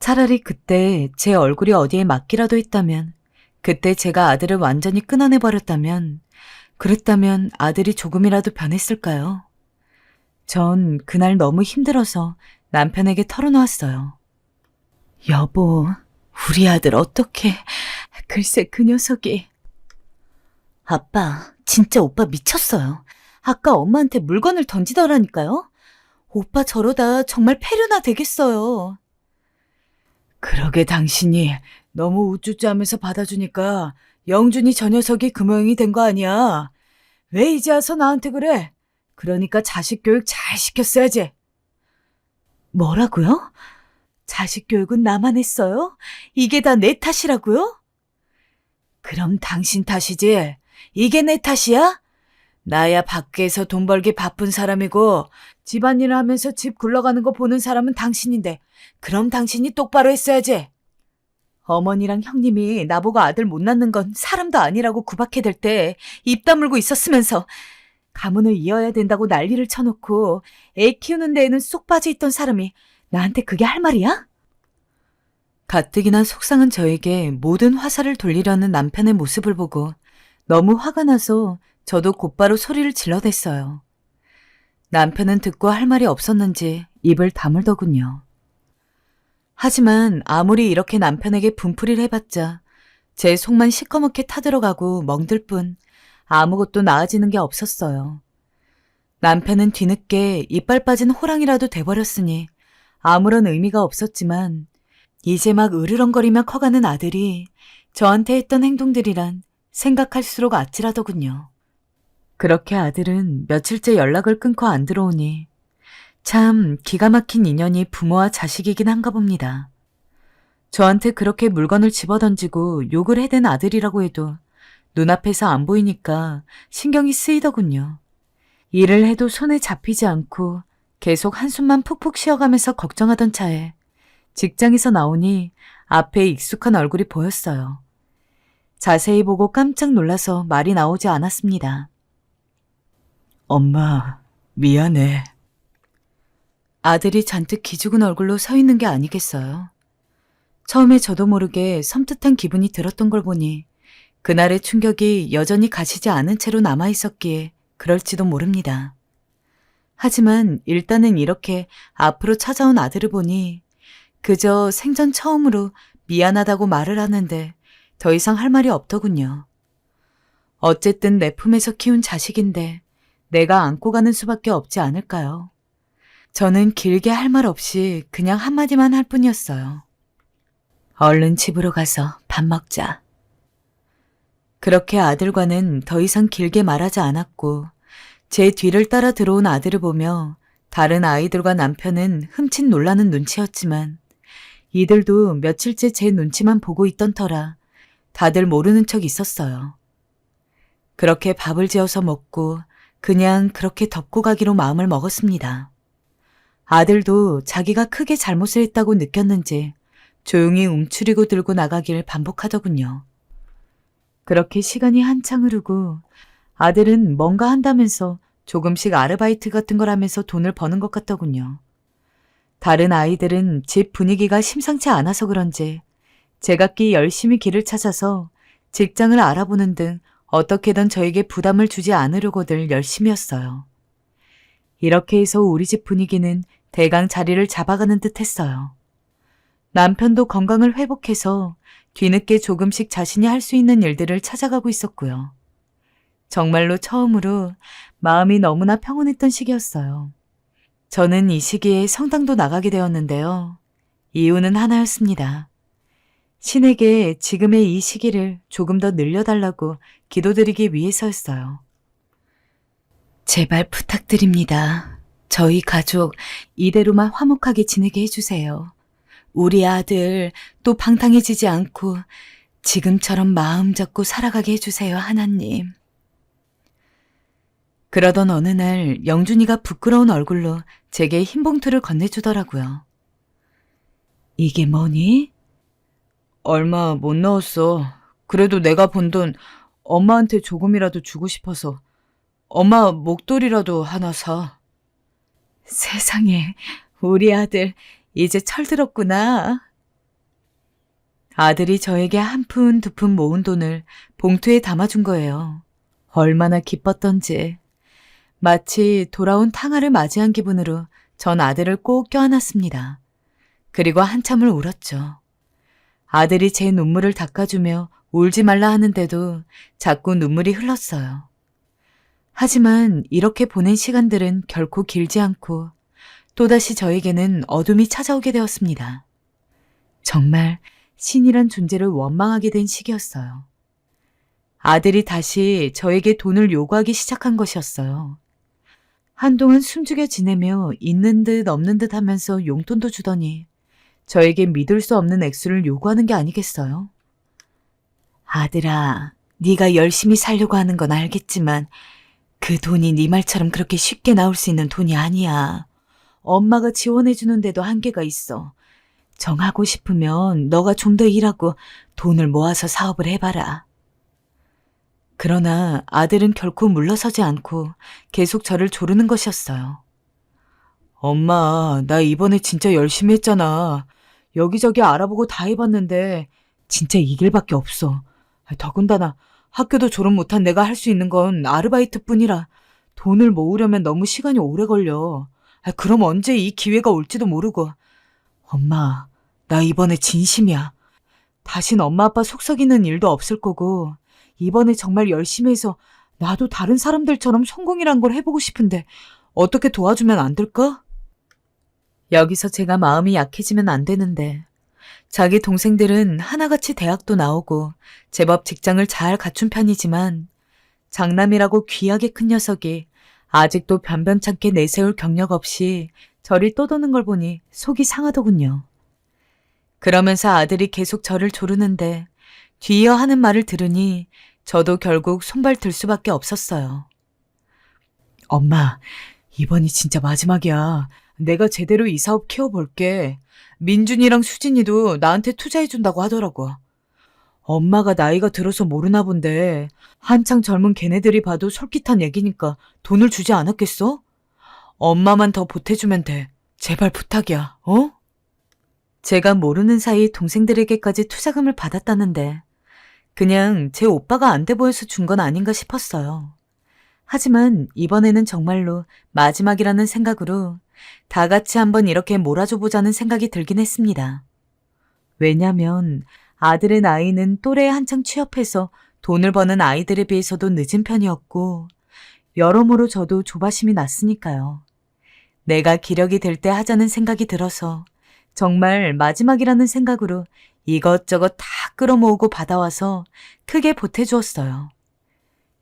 차라리 그때 제 얼굴이 어디에 맞기라도 했다면, 그때 제가 아들을 완전히 끊어내버렸다면, 그랬다면 아들이 조금이라도 변했을까요? 전 그날 너무 힘들어서 남편에게 털어놓았어요. 여보, 우리 아들 어떡해. 글쎄 그 녀석이. 아빠, 진짜 오빠 미쳤어요. 아까 엄마한테 물건을 던지더라니까요. 오빠 저러다 정말 폐륜화 되겠어요. 그러게 당신이 너무 우쭈쭈하면서 받아주니까 영준이 저 녀석이 그 모양이 된 거 아니야. 왜 이제 와서 나한테 그래? 그러니까 자식 교육 잘 시켰어야지. 뭐라고요? 자식 교육은 나만 했어요? 이게 다 내 탓이라고요? 그럼 당신 탓이지. 이게 내 탓이야? 나야 밖에서 돈 벌기 바쁜 사람이고 집안일을 하면서 집 굴러가는 거 보는 사람은 당신인데 그럼 당신이 똑바로 했어야지. 어머니랑 형님이 나보고 아들 못 낳는 건 사람도 아니라고 구박해댈 때 입 다물고 있었으면서 가문을 이어야 된다고 난리를 쳐놓고 애 키우는 데에는 쏙 빠져있던 사람이 나한테 그게 할 말이야? 가뜩이나 속상한 저에게 모든 화살을 돌리려는 남편의 모습을 보고 너무 화가 나서 저도 곧바로 소리를 질러댔어요. 남편은 듣고 할 말이 없었는지 입을 다물더군요. 하지만 아무리 이렇게 남편에게 분풀이를 해봤자 제 속만 시커멓게 타들어가고 멍들 뿐 아무것도 나아지는 게 없었어요. 남편은 뒤늦게 이빨 빠진 호랑이라도 돼버렸으니 아무런 의미가 없었지만 이제 막 으르렁거리며 커가는 아들이 저한테 했던 행동들이란 생각할수록 아찔하더군요. 그렇게 아들은 며칠째 연락을 끊고 안 들어오니 참 기가 막힌 인연이 부모와 자식이긴 한가 봅니다. 저한테 그렇게 물건을 집어던지고 욕을 해댄 아들이라고 해도 눈앞에서 안 보이니까 신경이 쓰이더군요. 일을 해도 손에 잡히지 않고 계속 한숨만 푹푹 쉬어가면서 걱정하던 차에 직장에서 나오니 앞에 익숙한 얼굴이 보였어요. 자세히 보고 깜짝 놀라서 말이 나오지 않았습니다. 엄마, 미안해. 아들이 잔뜩 기죽은 얼굴로 서 있는 게 아니겠어요. 처음에 저도 모르게 섬뜩한 기분이 들었던 걸 보니 그날의 충격이 여전히 가시지 않은 채로 남아 있었기에 그럴지도 모릅니다. 하지만 일단은 이렇게 앞으로 찾아온 아들을 보니 그저 생전 처음으로 미안하다고 말을 하는데 더 이상 할 말이 없더군요. 어쨌든 내 품에서 키운 자식인데 내가 안고 가는 수밖에 없지 않을까요? 저는 길게 할 말 없이 그냥 한마디만 할 뿐이었어요. 얼른 집으로 가서 밥 먹자. 그렇게 아들과는 더 이상 길게 말하지 않았고 제 뒤를 따라 들어온 아들을 보며 다른 아이들과 남편은 흠칫 놀라는 눈치였지만 이들도 며칠째 제 눈치만 보고 있던 터라 다들 모르는 척 있었어요. 그렇게 밥을 지어서 먹고 그냥 그렇게 덮고 가기로 마음을 먹었습니다. 아들도 자기가 크게 잘못을 했다고 느꼈는지 조용히 움츠리고 들고 나가길 반복하더군요. 그렇게 시간이 한창 흐르고 아들은 뭔가 한다면서 조금씩 아르바이트 같은 걸 하면서 돈을 버는 것 같더군요. 다른 아이들은 집 분위기가 심상치 않아서 그런지 제각기 열심히 길을 찾아서 직장을 알아보는 등 어떻게든 저에게 부담을 주지 않으려고들 열심이었어요. 이렇게 해서 우리 집 분위기는 대강 자리를 잡아가는 듯 했어요. 남편도 건강을 회복해서 뒤늦게 조금씩 자신이 할 수 있는 일들을 찾아가고 있었고요. 정말로 처음으로 마음이 너무나 평온했던 시기였어요. 저는 이 시기에 성당도 나가게 되었는데요. 이유는 하나였습니다. 신에게 지금의 이 시기를 조금 더 늘려달라고 기도드리기 위해서였어요. 제발 부탁드립니다. 저희 가족 이대로만 화목하게 지내게 해주세요. 우리 아들 또 방탕해지지 않고 지금처럼 마음 잡고 살아가게 해주세요, 하나님. 그러던 어느 날 영준이가 부끄러운 얼굴로 제게 흰 봉투를 건네주더라고요. 이게 뭐니? 얼마 못 넣었어. 그래도 내가 번 돈 엄마한테 조금이라도 주고 싶어서 엄마 목도리라도 하나 사. 세상에, 우리 아들 이제 철들었구나. 아들이 저에게 한 푼, 두 푼 모은 돈을 봉투에 담아준 거예요. 얼마나 기뻤던지. 마치 돌아온 탕아를 맞이한 기분으로 전 아들을 꼭 껴안았습니다. 그리고 한참을 울었죠. 아들이 제 눈물을 닦아주며 울지 말라 하는데도 자꾸 눈물이 흘렀어요. 하지만 이렇게 보낸 시간들은 결코 길지 않고 또다시 저에게는 어둠이 찾아오게 되었습니다. 정말 신이란 존재를 원망하게 된 시기였어요. 아들이 다시 저에게 돈을 요구하기 시작한 것이었어요. 한동안 숨죽여 지내며 있는 듯 없는 듯 하면서 용돈도 주더니 저에게 믿을 수 없는 액수를 요구하는 게 아니겠어요? 아들아, 네가 열심히 살려고 하는 건 알겠지만 그 돈이 네 말처럼 그렇게 쉽게 나올 수 있는 돈이 아니야. 엄마가 지원해주는데도 한계가 있어. 정하고 싶으면 너가 좀 더 일하고 돈을 모아서 사업을 해봐라. 그러나 아들은 결코 물러서지 않고 계속 저를 조르는 것이었어요. 엄마, 나 이번에 진짜 열심히 했잖아. 여기저기 알아보고 다 해봤는데 진짜 이 길밖에 없어. 더군다나 학교도 졸업 못한 내가 할 수 있는 건 아르바이트뿐이라 돈을 모으려면 너무 시간이 오래 걸려. 그럼 언제 이 기회가 올지도 모르고. 엄마, 나 이번에 진심이야. 다신 엄마 아빠 속썩이는 일도 없을 거고 이번에 정말 열심히 해서 나도 다른 사람들처럼 성공이란 걸 해보고 싶은데 어떻게 도와주면 안 될까? 여기서 제가 마음이 약해지면 안 되는데 자기 동생들은 하나같이 대학도 나오고 제법 직장을 잘 갖춘 편이지만 장남이라고 귀하게 큰 녀석이 아직도 변변찮게 내세울 경력 없이 저를 떠도는 걸 보니 속이 상하더군요. 그러면서 아들이 계속 저를 조르는데 뒤이어 하는 말을 들으니 저도 결국 손발 들 수밖에 없었어요. 엄마, 이번이 진짜 마지막이야. 내가 제대로 이 사업 키워볼게. 민준이랑 수진이도 나한테 투자해준다고 하더라고. 엄마가 나이가 들어서 모르나 본데 한창 젊은 걔네들이 봐도 솔깃한 얘기니까 돈을 주지 않았겠어? 엄마만 더 보태주면 돼. 제발 부탁이야, 어? 제가 모르는 사이 동생들에게까지 투자금을 받았다는데 그냥 제 오빠가 안 돼 보여서 준 건 아닌가 싶었어요. 하지만 이번에는 정말로 마지막이라는 생각으로 다 같이 한번 이렇게 몰아줘 보자는 생각이 들긴 했습니다. 왜냐면 아들의 나이는 또래에 한창 취업해서 돈을 버는 아이들에 비해서도 늦은 편이었고 여러모로 저도 조바심이 났으니까요. 내가 기력이 될 때 하자는 생각이 들어서 정말 마지막이라는 생각으로 이것저것 다 끌어모으고 받아와서 크게 보태주었어요.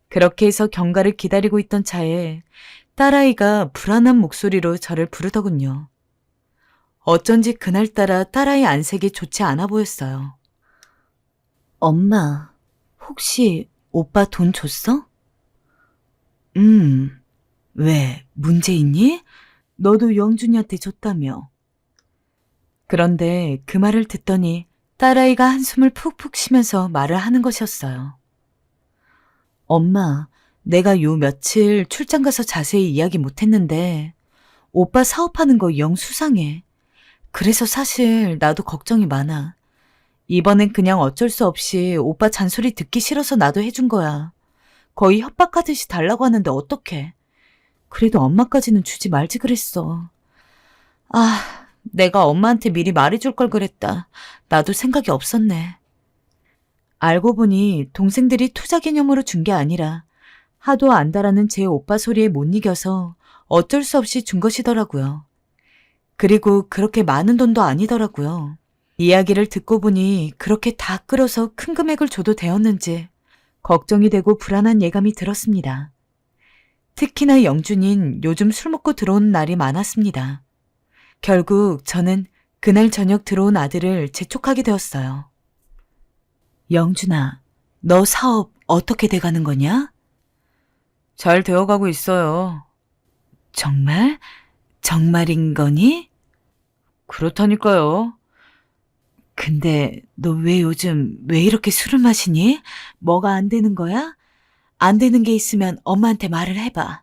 그렇게 해서 경가를 기다리고 있던 차에 딸아이가 불안한 목소리로 저를 부르더군요. 어쩐지 그날따라 딸아이 안색이 좋지 않아 보였어요. 엄마, 혹시 오빠 돈 줬어? 왜, 문제 있니? 너도 영준이한테 줬다며. 그런데 그 말을 듣더니 딸아이가 한숨을 푹푹 쉬면서 말을 하는 것이었어요. 엄마, 내가 요 며칠 출장 가서 자세히 이야기 못했는데 오빠 사업하는 거 영 수상해. 그래서 사실 나도 걱정이 많아. 이번엔 그냥 어쩔 수 없이 오빠 잔소리 듣기 싫어서 나도 해준 거야. 거의 협박하듯이 달라고 하는데 어떡해. 그래도 엄마까지는 주지 말지 그랬어. 아, 내가 엄마한테 미리 말해줄 걸 그랬다. 나도 생각이 없었네. 알고 보니 동생들이 투자 개념으로 준 게 아니라 하도 안다라는 제 오빠 소리에 못 이겨서 어쩔 수 없이 준 것이더라고요. 그리고 그렇게 많은 돈도 아니더라고요. 이야기를 듣고 보니 그렇게 다 끌어서 큰 금액을 줘도 되었는지 걱정이 되고 불안한 예감이 들었습니다. 특히나 영준인 요즘 술 먹고 들어오는 날이 많았습니다. 결국 저는 그날 저녁 들어온 아들을 재촉하게 되었어요. 영준아, 너 사업 어떻게 돼가는 거냐? 잘 되어가고 있어요. 정말? 정말인 거니? 그렇다니까요. 근데 너 왜 요즘 왜 이렇게 술을 마시니? 뭐가 안 되는 거야? 안 되는 게 있으면 엄마한테 말을 해봐.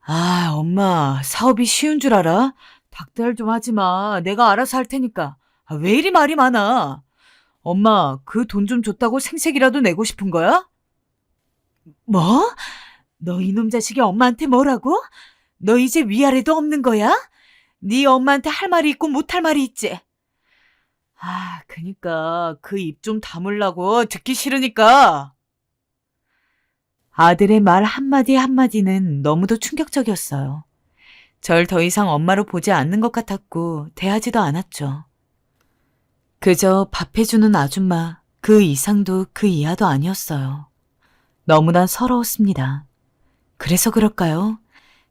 아, 엄마, 사업이 쉬운 줄 알아? 닥달 좀 하지 마. 내가 알아서 할 테니까. 아, 왜 이리 말이 많아? 엄마, 그 돈 좀 줬다고 생색이라도 내고 싶은 거야? 뭐? 너 이놈 자식이 엄마한테 뭐라고? 너 이제 위아래도 없는 거야? 네 엄마한테 할 말이 있고 못할 말이 있지? 아, 그니까 그 입 좀 다물라고 듣기 싫으니까. 아들의 말 한마디 한마디는 너무도 충격적이었어요. 절 더 이상 엄마로 보지 않는 것 같았고 대하지도 않았죠. 그저 밥해주는 아줌마 그 이상도 그 이하도 아니었어요. 너무나 서러웠습니다. 그래서 그럴까요?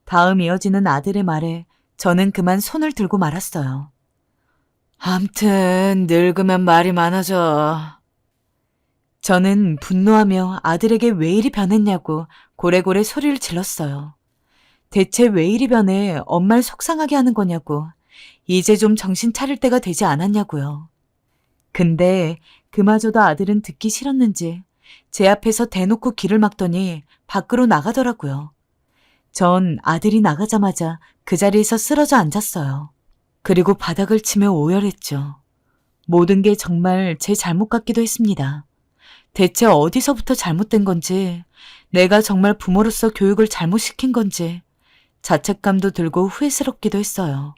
다음 이어지는 아들의 말에 저는 그만 손을 들고 말았어요. 암튼 늙으면 말이 많아져. 저는 분노하며 아들에게 왜 이리 변했냐고 고래고래 소리를 질렀어요. 대체 왜 이리 변해 엄마를 속상하게 하는 거냐고, 이제 좀 정신 차릴 때가 되지 않았냐고요. 근데 그마저도 아들은 듣기 싫었는지 제 앞에서 대놓고 길을 막더니 밖으로 나가더라고요. 전 아들이 나가자마자 그 자리에서 쓰러져 앉았어요. 그리고 바닥을 치며 오열했죠. 모든 게 정말 제 잘못 같기도 했습니다. 대체 어디서부터 잘못된 건지, 내가 정말 부모로서 교육을 잘못시킨 건지 자책감도 들고 후회스럽기도 했어요.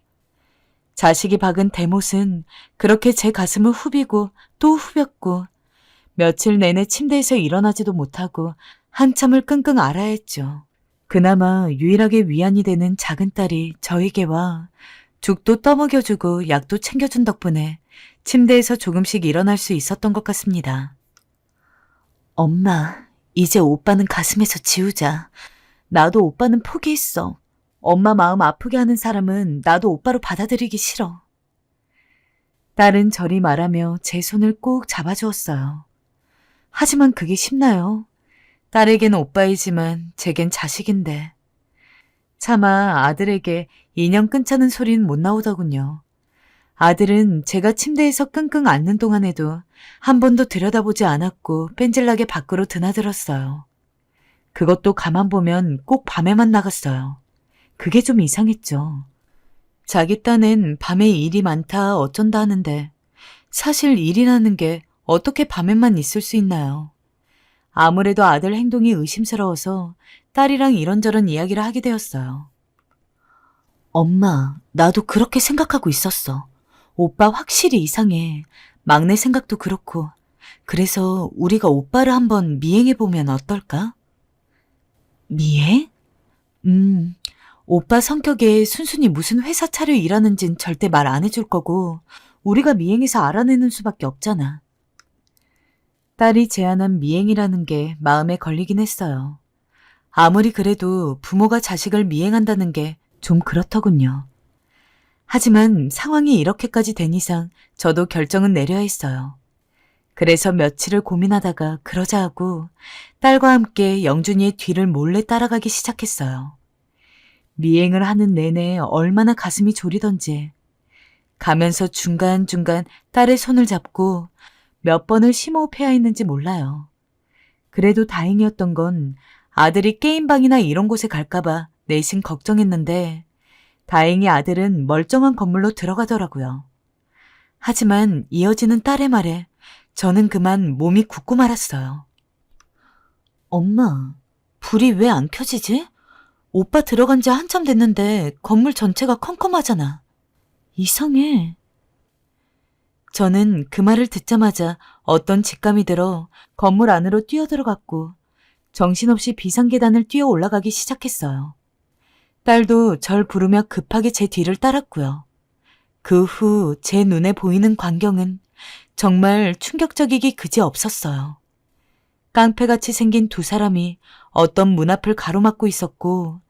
자식이 박은 대못은 그렇게 제 가슴을 후비고 또 후볐고 며칠 내내 침대에서 일어나지도 못하고 한참을 끙끙 앓아야 했죠. 그나마 유일하게 위안이 되는 작은 딸이 저에게 와 죽도 떠먹여주고 약도 챙겨준 덕분에 침대에서 조금씩 일어날 수 있었던 것 같습니다. 엄마, 이제 오빠는 가슴에서 지우자. 나도 오빠는 포기했어. 엄마 마음 아프게 하는 사람은 나도 오빠로 받아들이기 싫어. 딸은 저리 말하며 제 손을 꼭 잡아주었어요. 하지만 그게 쉽나요? 딸에겐 오빠이지만 제겐 자식인데. 차마 아들에게 인연 끊자는 소리는 못 나오더군요. 아들은 제가 침대에서 끙끙 앓는 동안에도 한 번도 들여다보지 않았고 뺀질나게 밖으로 드나들었어요. 그것도 가만 보면 꼭 밤에만 나갔어요. 그게 좀 이상했죠. 자기 딴엔 밤에 일이 많다 어쩐다 하는데 사실 일이라는 게 어떻게 밤에만 있을 수 있나요? 아무래도 아들 행동이 의심스러워서 딸이랑 이런저런 이야기를 하게 되었어요. 엄마, 나도 그렇게 생각하고 있었어. 오빠 확실히 이상해. 막내 생각도 그렇고. 그래서 우리가 오빠를 한번 미행해보면 어떨까? 미행? 오빠 성격에 순순히 무슨 회사 차려 일하는진 절대 말 안 해줄 거고 우리가 미행해서 알아내는 수밖에 없잖아. 딸이 제안한 미행이라는 게 마음에 걸리긴 했어요. 아무리 그래도 부모가 자식을 미행한다는 게 좀 그렇더군요. 하지만 상황이 이렇게까지 된 이상 저도 결정은 내려야 했어요. 그래서 며칠을 고민하다가 그러자 하고 딸과 함께 영준이의 뒤를 몰래 따라가기 시작했어요. 미행을 하는 내내 얼마나 가슴이 졸이던지 가면서 중간중간 딸의 손을 잡고 몇 번을 심호흡해야 했는지 몰라요. 그래도 다행이었던 건 아들이 게임방이나 이런 곳에 갈까봐 내심 걱정했는데 다행히 아들은 멀쩡한 건물로 들어가더라고요. 하지만 이어지는 딸의 말에 저는 그만 몸이 굳고 말았어요. 엄마, 불이 왜 안 켜지지? 오빠 들어간 지 한참 됐는데 건물 전체가 컴컴하잖아. 이상해. 저는 그 말을 듣자마자 어떤 직감이 들어 건물 안으로 뛰어들어갔고 정신없이 비상계단을 뛰어 올라가기 시작했어요. 딸도 절 부르며 급하게 제 뒤를 따랐고요. 그 후 제 눈에 보이는 광경은 정말 충격적이기 그지없었어요. 깡패같이 생긴 두 사람이 어떤 문 앞을 가로막고 있었고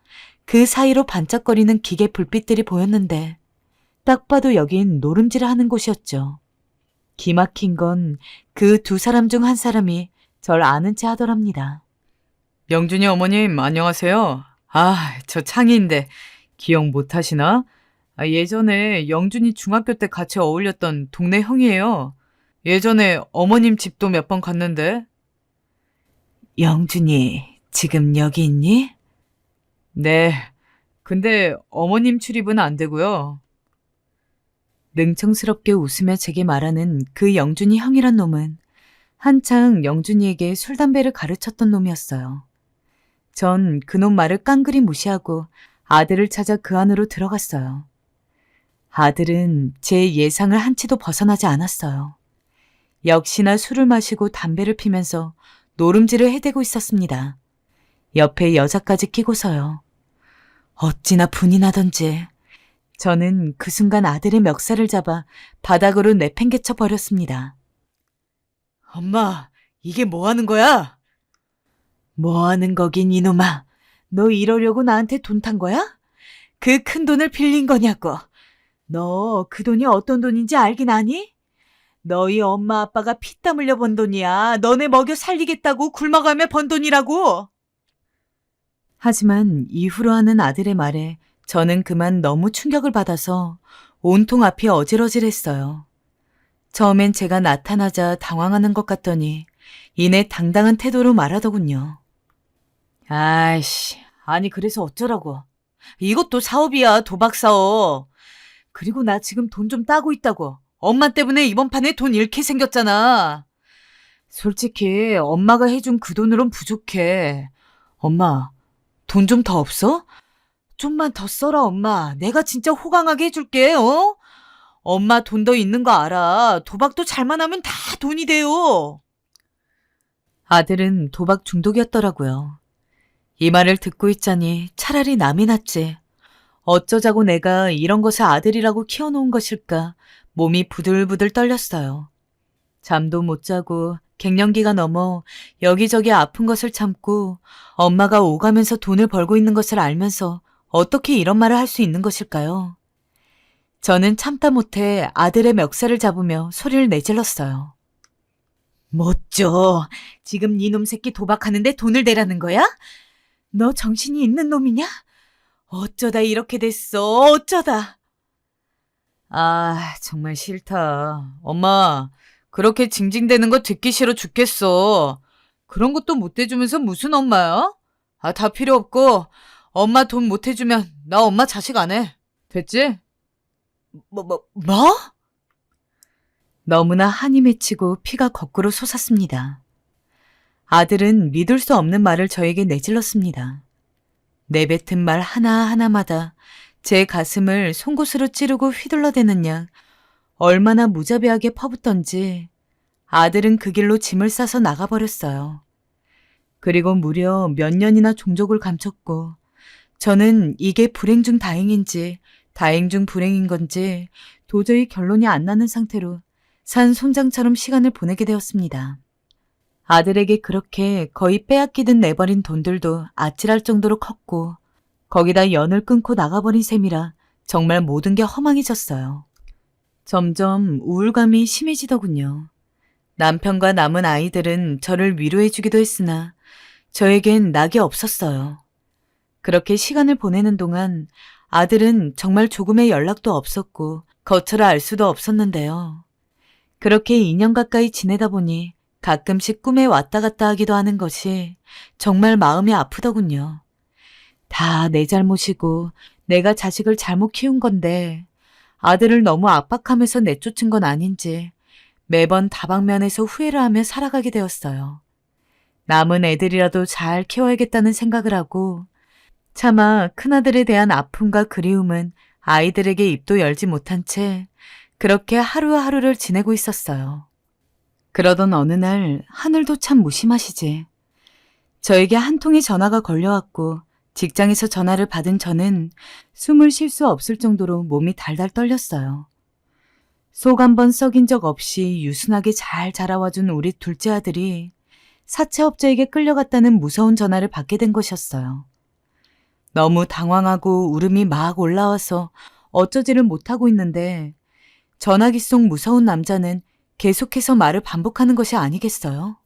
그 사이로 반짝거리는 기계 불빛들이 보였는데 딱 봐도 여긴 노름질을 하는 곳이었죠. 기막힌 건 그 두 사람 중 한 사람이 절 아는 체 하더랍니다. 영준이 어머님, 안녕하세요. 저 창희인데 기억 못 하시나? 예전에 영준이 중학교 때 같이 어울렸던 동네 형이에요. 예전에 어머님 집도 몇 번 갔는데. 영준이, 지금 여기 있니? 네. 근데 어머님 출입은 안 되고요. 능청스럽게 웃으며 제게 말하는 그 영준이 형이란 놈은 한창 영준이에게 술, 담배를 가르쳤던 놈이었어요. 전 그놈 말을 깡그리 무시하고 아들을 찾아 그 안으로 들어갔어요. 아들은 제 예상을 한치도 벗어나지 않았어요. 역시나 술을 마시고 담배를 피면서 노름질을 해대고 있었습니다. 옆에 여자까지 끼고서요. 어찌나 분이 나던지 저는 그 순간 아들의 멱살을 잡아 바닥으로 내팽개쳐 버렸습니다. 엄마, 이게 뭐 하는 거야? 뭐 하는 거긴 이놈아. 너 이러려고 나한테 돈 탄 거야? 그 큰 돈을 빌린 거냐고. 너 그 돈이 어떤 돈인지 알긴 아니? 너희 엄마 아빠가 피땀 흘려 번 돈이야. 너네 먹여 살리겠다고 굶어가며 번 돈이라고. 하지만 이후로 하는 아들의 말에 저는 그만 너무 충격을 받아서 온통 앞이 어질어질했어요. 처음엔 제가 나타나자 당황하는 것 같더니 이내 당당한 태도로 말하더군요. 아이씨, 아니 그래서 어쩌라고. 이것도 사업이야, 도박 사업. 그리고 나 지금 돈 좀 따고 있다고. 엄마 때문에 이번 판에 돈 잃게 생겼잖아. 솔직히 엄마가 해준 그 돈으론 부족해. 엄마, 돈 좀 더 없어? 좀만 더 써라, 엄마. 내가 진짜 호강하게 해줄게, 어? 엄마 돈 더 있는 거 알아. 도박도 잘만 하면 다 돈이 돼요. 아들은 도박 중독이었더라고요. 이 말을 듣고 있자니 차라리 남이 낫지. 어쩌자고 내가 이런 것을 아들이라고 키워놓은 것일까 몸이 부들부들 떨렸어요. 잠도 못 자고 갱년기가 넘어 여기저기 아픈 것을 참고 엄마가 오가면서 돈을 벌고 있는 것을 알면서 어떻게 이런 말을 할 수 있는 것일까요? 저는 참다 못해 아들의 멱살을 잡으며 소리를 내질렀어요. 못줘. 지금 이놈 새끼 도박하는데 돈을 대라는 거야? 너 정신이 있는 놈이냐? 어쩌다 이렇게 됐어. 어쩌다. 정말 싫다. 엄마, 그렇게 징징대는 거 듣기 싫어 죽겠어. 그런 것도 못 해주면서 무슨 엄마야? 다 필요 없고, 엄마 돈 못 해주면 나 엄마 자식 안 해. 됐지? 뭐? 너무나 한이 맺히고 피가 거꾸로 솟았습니다. 아들은 믿을 수 없는 말을 저에게 내질렀습니다. 내뱉은 말 하나하나마다 제 가슴을 송곳으로 찌르고 휘둘러대는 양 얼마나 무자비하게 퍼붓던지 아들은 그 길로 짐을 싸서 나가버렸어요. 그리고 무려 몇 년이나 종족을 감췄고 저는 이게 불행 중 다행인지 다행 중 불행인 건지 도저히 결론이 안 나는 상태로 산 송장처럼 시간을 보내게 되었습니다. 아들에게 그렇게 거의 빼앗기듯 내버린 돈들도 아찔할 정도로 컸고 거기다 연을 끊고 나가버린 셈이라 정말 모든 게 허망해졌어요. 점점 우울감이 심해지더군요. 남편과 남은 아이들은 저를 위로해주기도 했으나 저에겐 낙이 없었어요. 그렇게 시간을 보내는 동안 아들은 정말 조금의 연락도 없었고 거처를 알 수도 없었는데요. 그렇게 2년 가까이 지내다 보니 가끔씩 꿈에 왔다 갔다 하기도 하는 것이 정말 마음이 아프더군요. 다 내 잘못이고 내가 자식을 잘못 키운 건데 아들을 너무 압박하면서 내쫓은 건 아닌지 매번 다방면에서 후회를 하며 살아가게 되었어요. 남은 애들이라도 잘 키워야겠다는 생각을 하고 차마 큰아들에 대한 아픔과 그리움은 아이들에게 입도 열지 못한 채 그렇게 하루하루를 지내고 있었어요. 그러던 어느 날 하늘도 참 무심하시지. 저에게 한 통의 전화가 걸려왔고 직장에서 전화를 받은 저는 숨을 쉴 수 없을 정도로 몸이 달달 떨렸어요. 속 한 번 썩인 적 없이 유순하게 잘 자라와준 우리 둘째 아들이 사채업자에게 끌려갔다는 무서운 전화를 받게 된 것이었어요. 너무 당황하고 울음이 막 올라와서 어쩌지를 못하고 있는데 전화기 속 무서운 남자는 계속해서 말을 반복하는 것이 아니겠어요?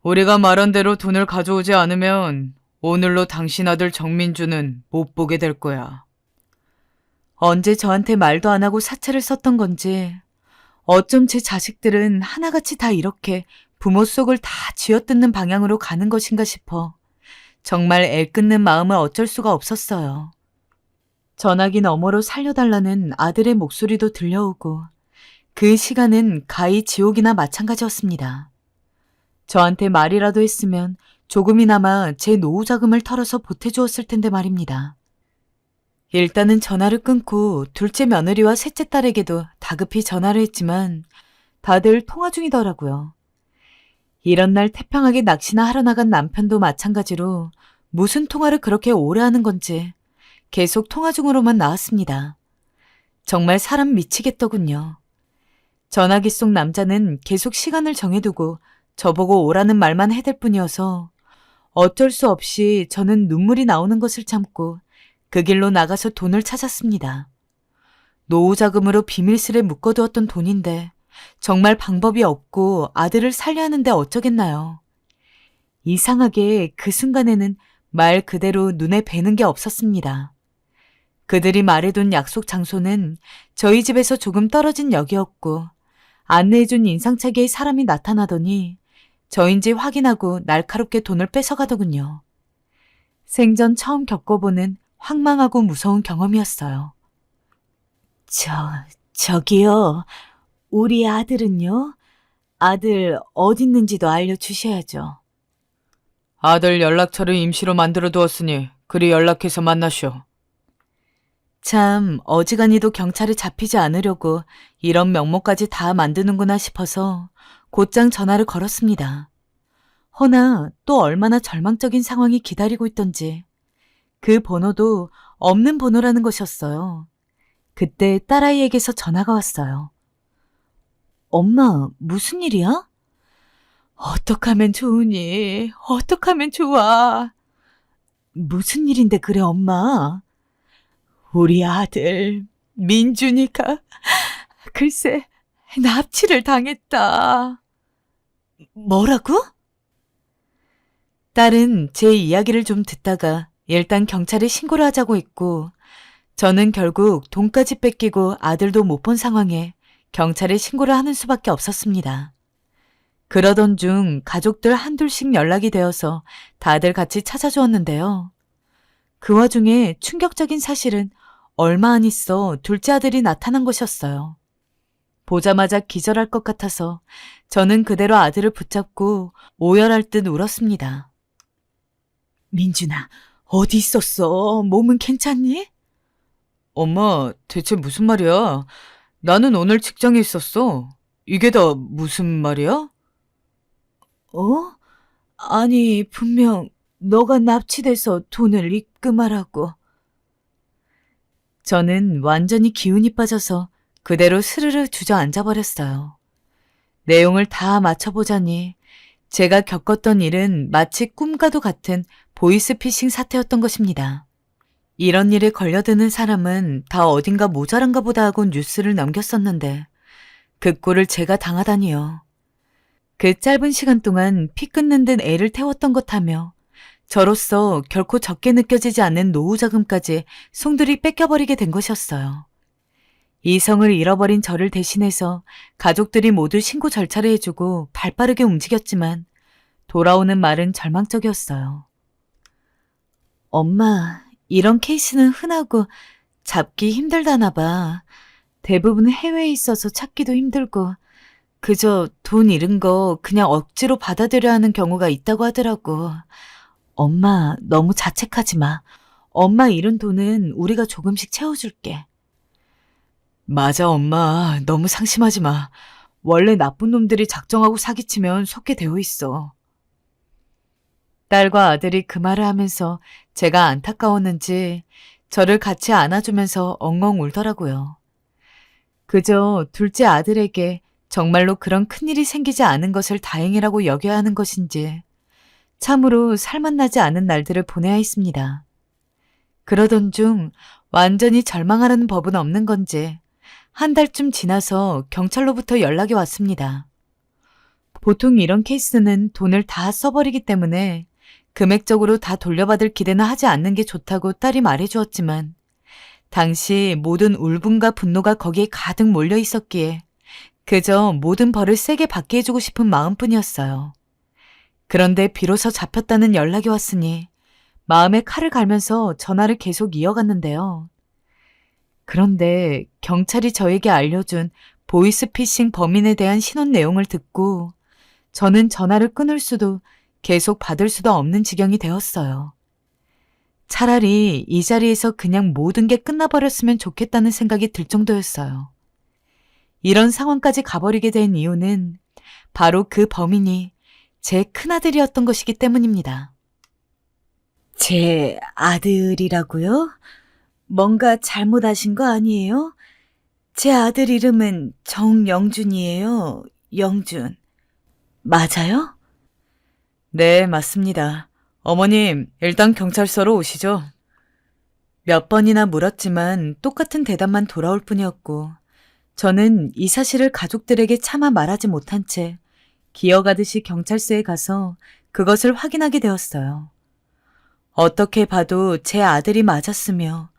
우리가 말한 대로 돈을 가져오지 않으면 오늘로 당신 아들 정민주는 못 보게 될 거야. 언제 저한테 말도 안 하고 사채를 썼던 건지 어쩜 제 자식들은 하나같이 다 이렇게 부모 속을 다 쥐어뜯는 방향으로 가는 것인가 싶어 정말 애 끊는 마음을 어쩔 수가 없었어요. 전화기 너머로 살려달라는 아들의 목소리도 들려오고 그 시간은 가히 지옥이나 마찬가지였습니다. 저한테 말이라도 했으면 조금이나마 제 노후 자금을 털어서 보태주었을 텐데 말입니다. 일단은 전화를 끊고 둘째 며느리와 셋째 딸에게도 다급히 전화를 했지만 다들 통화 중이더라고요. 이런 날 태평하게 낚시나 하러 나간 남편도 마찬가지로 무슨 통화를 그렇게 오래 하는 건지 계속 통화 중으로만 나왔습니다. 정말 사람 미치겠더군요. 전화기 속 남자는 계속 시간을 정해두고 저보고 오라는 말만 해댈 뿐이어서 어쩔 수 없이 저는 눈물이 나오는 것을 참고 그 길로 나가서 돈을 찾았습니다. 노후 자금으로 비밀스레 묶어두었던 돈인데 정말 방법이 없고 아들을 살려야 하는데 어쩌겠나요. 이상하게 그 순간에는 말 그대로 눈에 뵈는 게 없었습니다. 그들이 말해둔 약속 장소는 저희 집에서 조금 떨어진 역이었고 안내해준 인상착의의 사람이 나타나더니 저인지 확인하고 날카롭게 돈을 뺏어가더군요. 생전 처음 겪어보는 황망하고 무서운 경험이었어요. 저기요. 우리 아들은요? 아들 어딨는지도 알려주셔야죠. 아들 연락처를 임시로 만들어 두었으니 그리 연락해서 만나쇼. 참 어지간히도 경찰에 잡히지 않으려고 이런 명목까지 다 만드는구나 싶어서 곧장 전화를 걸었습니다. 허나 또 얼마나 절망적인 상황이 기다리고 있던지 그 번호도 없는 번호라는 것이었어요. 그때 딸아이에게서 전화가 왔어요. 엄마, 무슨 일이야? 어떡하면 좋으니? 어떡하면 좋아? 무슨 일인데 그래, 엄마? 우리 아들, 민준이가 글쎄 납치를 당했다. 뭐라고? 딸은 제 이야기를 좀 듣다가 일단 경찰에 신고를 하자고 했고 저는 결국 돈까지 뺏기고 아들도 못 본 상황에 경찰에 신고를 하는 수밖에 없었습니다. 그러던 중 가족들 한둘씩 연락이 되어서 다들 같이 찾아주었는데요. 그 와중에 충격적인 사실은 얼마 안 있어 둘째 아들이 나타난 것이었어요. 보자마자 기절할 것 같아서 저는 그대로 아들을 붙잡고 오열할 듯 울었습니다. 민준아, 어디 있었어? 몸은 괜찮니? 엄마, 대체 무슨 말이야? 나는 오늘 직장에 있었어. 이게 다 무슨 말이야? 어? 아니, 분명 너가 납치돼서 돈을 입금하라고. 저는 완전히 기운이 빠져서 그대로 스르르 주저앉아 버렸어요. 내용을 다 맞춰보자니 제가 겪었던 일은 마치 꿈과도 같은 보이스피싱 사태였던 것입니다. 이런 일에 걸려드는 사람은 다 어딘가 모자란가 보다 하고 뉴스를 넘겼었는데 그 꼴을 제가 당하다니요. 그 짧은 시간 동안 피 끊는 듯 애를 태웠던 것 하며 저로서 결코 적게 느껴지지 않는 노후 자금까지 송두리 뺏겨버리게 된 것이었어요. 이성을 잃어버린 저를 대신해서 가족들이 모두 신고 절차를 해주고 발빠르게 움직였지만 돌아오는 말은 절망적이었어요. 엄마, 이런 케이스는 흔하고 잡기 힘들다나 봐. 대부분 해외에 있어서 찾기도 힘들고 그저 돈 잃은 거 그냥 억지로 받아들여야 하는 경우가 있다고 하더라고. 엄마, 너무 자책하지 마. 엄마 잃은 돈은 우리가 조금씩 채워줄게. 맞아, 엄마. 너무 상심하지 마. 원래 나쁜 놈들이 작정하고 사기치면 속게 되어 있어. 딸과 아들이 그 말을 하면서 제가 안타까웠는지 저를 같이 안아주면서 엉엉 울더라고요. 그저 둘째 아들에게 정말로 그런 큰일이 생기지 않은 것을 다행이라고 여겨야 하는 것인지 참으로 살맛나지 않은 날들을 보내야 했습니다. 그러던 중 완전히 절망하라는 법은 없는 건지 한 달쯤 지나서 경찰로부터 연락이 왔습니다. 보통 이런 케이스는 돈을 다 써버리기 때문에 금액적으로 다 돌려받을 기대는 하지 않는 게 좋다고 딸이 말해주었지만 당시 모든 울분과 분노가 거기에 가득 몰려 있었기에 그저 모든 벌을 세게 받게 해주고 싶은 마음뿐이었어요. 그런데 비로소 잡혔다는 연락이 왔으니 마음에 칼을 갈면서 전화를 계속 이어갔는데요. 그런데 경찰이 저에게 알려준 보이스피싱 범인에 대한 신원 내용을 듣고 저는 전화를 끊을 수도 계속 받을 수도 없는 지경이 되었어요. 차라리 이 자리에서 그냥 모든 게 끝나버렸으면 좋겠다는 생각이 들 정도였어요. 이런 상황까지 가버리게 된 이유는 바로 그 범인이 제 큰아들이었던 것이기 때문입니다. 제 아들이라고요? 뭔가 잘못하신 거 아니에요? 제 아들 이름은 정영준이에요. 영준. 맞아요? 네, 맞습니다. 어머님, 일단 경찰서로 오시죠. 몇 번이나 물었지만 똑같은 대답만 돌아올 뿐이었고 저는 이 사실을 가족들에게 차마 말하지 못한 채 기어가듯이 경찰서에 가서 그것을 확인하게 되었어요. 어떻게 봐도 제 아들이 맞았으며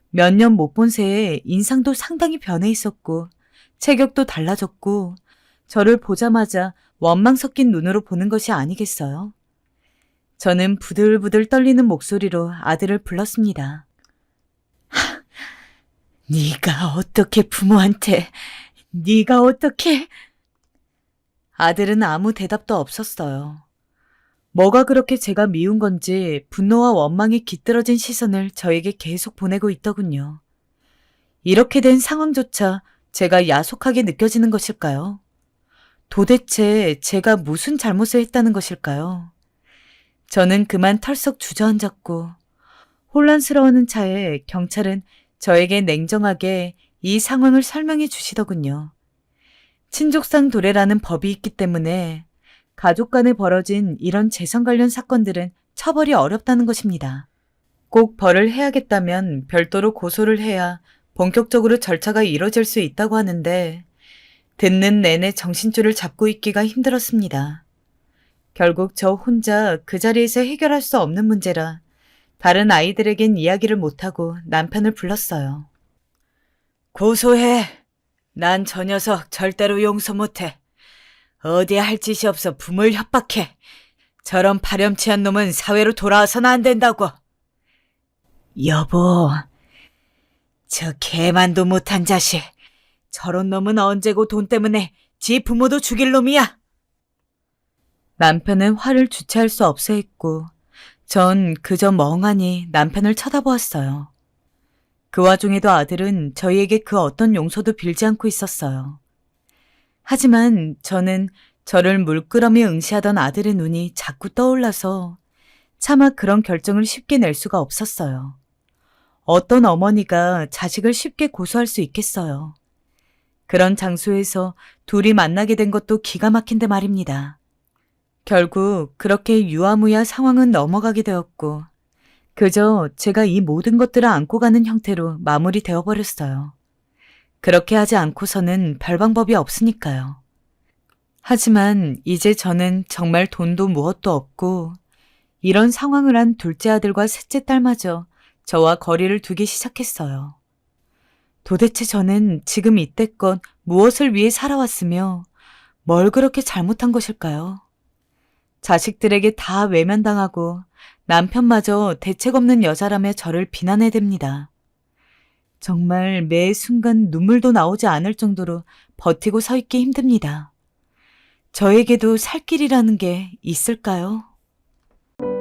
몇 년 못 본 새에 인상도 상당히 변해 있었고 체격도 달라졌고 저를 보자마자 원망 섞인 눈으로 보는 것이 아니겠어요? 저는 부들부들 떨리는 목소리로 아들을 불렀습니다. 네가 어떻게 부모한테, 네가 어떻게... 아들은 아무 대답도 없었어요. 뭐가 그렇게 제가 미운 건지 분노와 원망이 깃들어진 시선을 저에게 계속 보내고 있더군요. 이렇게 된 상황조차 제가 야속하게 느껴지는 것일까요? 도대체 제가 무슨 잘못을 했다는 것일까요? 저는 그만 털썩 주저앉았고 혼란스러워하는 차에 경찰은 저에게 냉정하게 이 상황을 설명해 주시더군요. 친족상 도래라는 법이 있기 때문에 가족 간에 벌어진 이런 재산 관련 사건들은 처벌이 어렵다는 것입니다. 꼭 벌을 해야겠다면 별도로 고소를 해야 본격적으로 절차가 이뤄질 수 있다고 하는데 듣는 내내 정신줄을 잡고 있기가 힘들었습니다. 결국 저 혼자 그 자리에서 해결할 수 없는 문제라 다른 아이들에겐 이야기를 못하고 남편을 불렀어요. 고소해. 난 저 녀석 절대로 용서 못해. 어디에 할 짓이 없어 부모를 협박해. 저런 파렴치한 놈은 사회로 돌아와서는 안 된다고. 여보, 저 개만도 못한 자식. 저런 놈은 언제고 돈 때문에 지 부모도 죽일 놈이야. 남편은 화를 주체할 수 없어 했고 전 그저 멍하니 남편을 쳐다보았어요. 그 와중에도 아들은 저희에게 그 어떤 용서도 빌지 않고 있었어요. 하지만 저는 저를 물끄러미 응시하던 아들의 눈이 자꾸 떠올라서 차마 그런 결정을 쉽게 낼 수가 없었어요. 어떤 어머니가 자식을 쉽게 고소할 수 있겠어요. 그런 장소에서 둘이 만나게 된 것도 기가 막힌데 말입니다. 결국 그렇게 유아무야 상황은 넘어가게 되었고 그저 제가 이 모든 것들을 안고 가는 형태로 마무리되어 버렸어요. 그렇게 하지 않고서는 별 방법이 없으니까요. 하지만 이제 저는 정말 돈도 무엇도 없고 이런 상황을 한 둘째 아들과 셋째 딸마저 저와 거리를 두기 시작했어요. 도대체 저는 지금 이때껏 무엇을 위해 살아왔으며 뭘 그렇게 잘못한 것일까요? 자식들에게 다 외면당하고 남편마저 대책 없는 여자라며 저를 비난해댑니다. 정말 매 순간 눈물도 나오지 않을 정도로 버티고 서 있기 힘듭니다. 저에게도 살 길이라는 게 있을까요?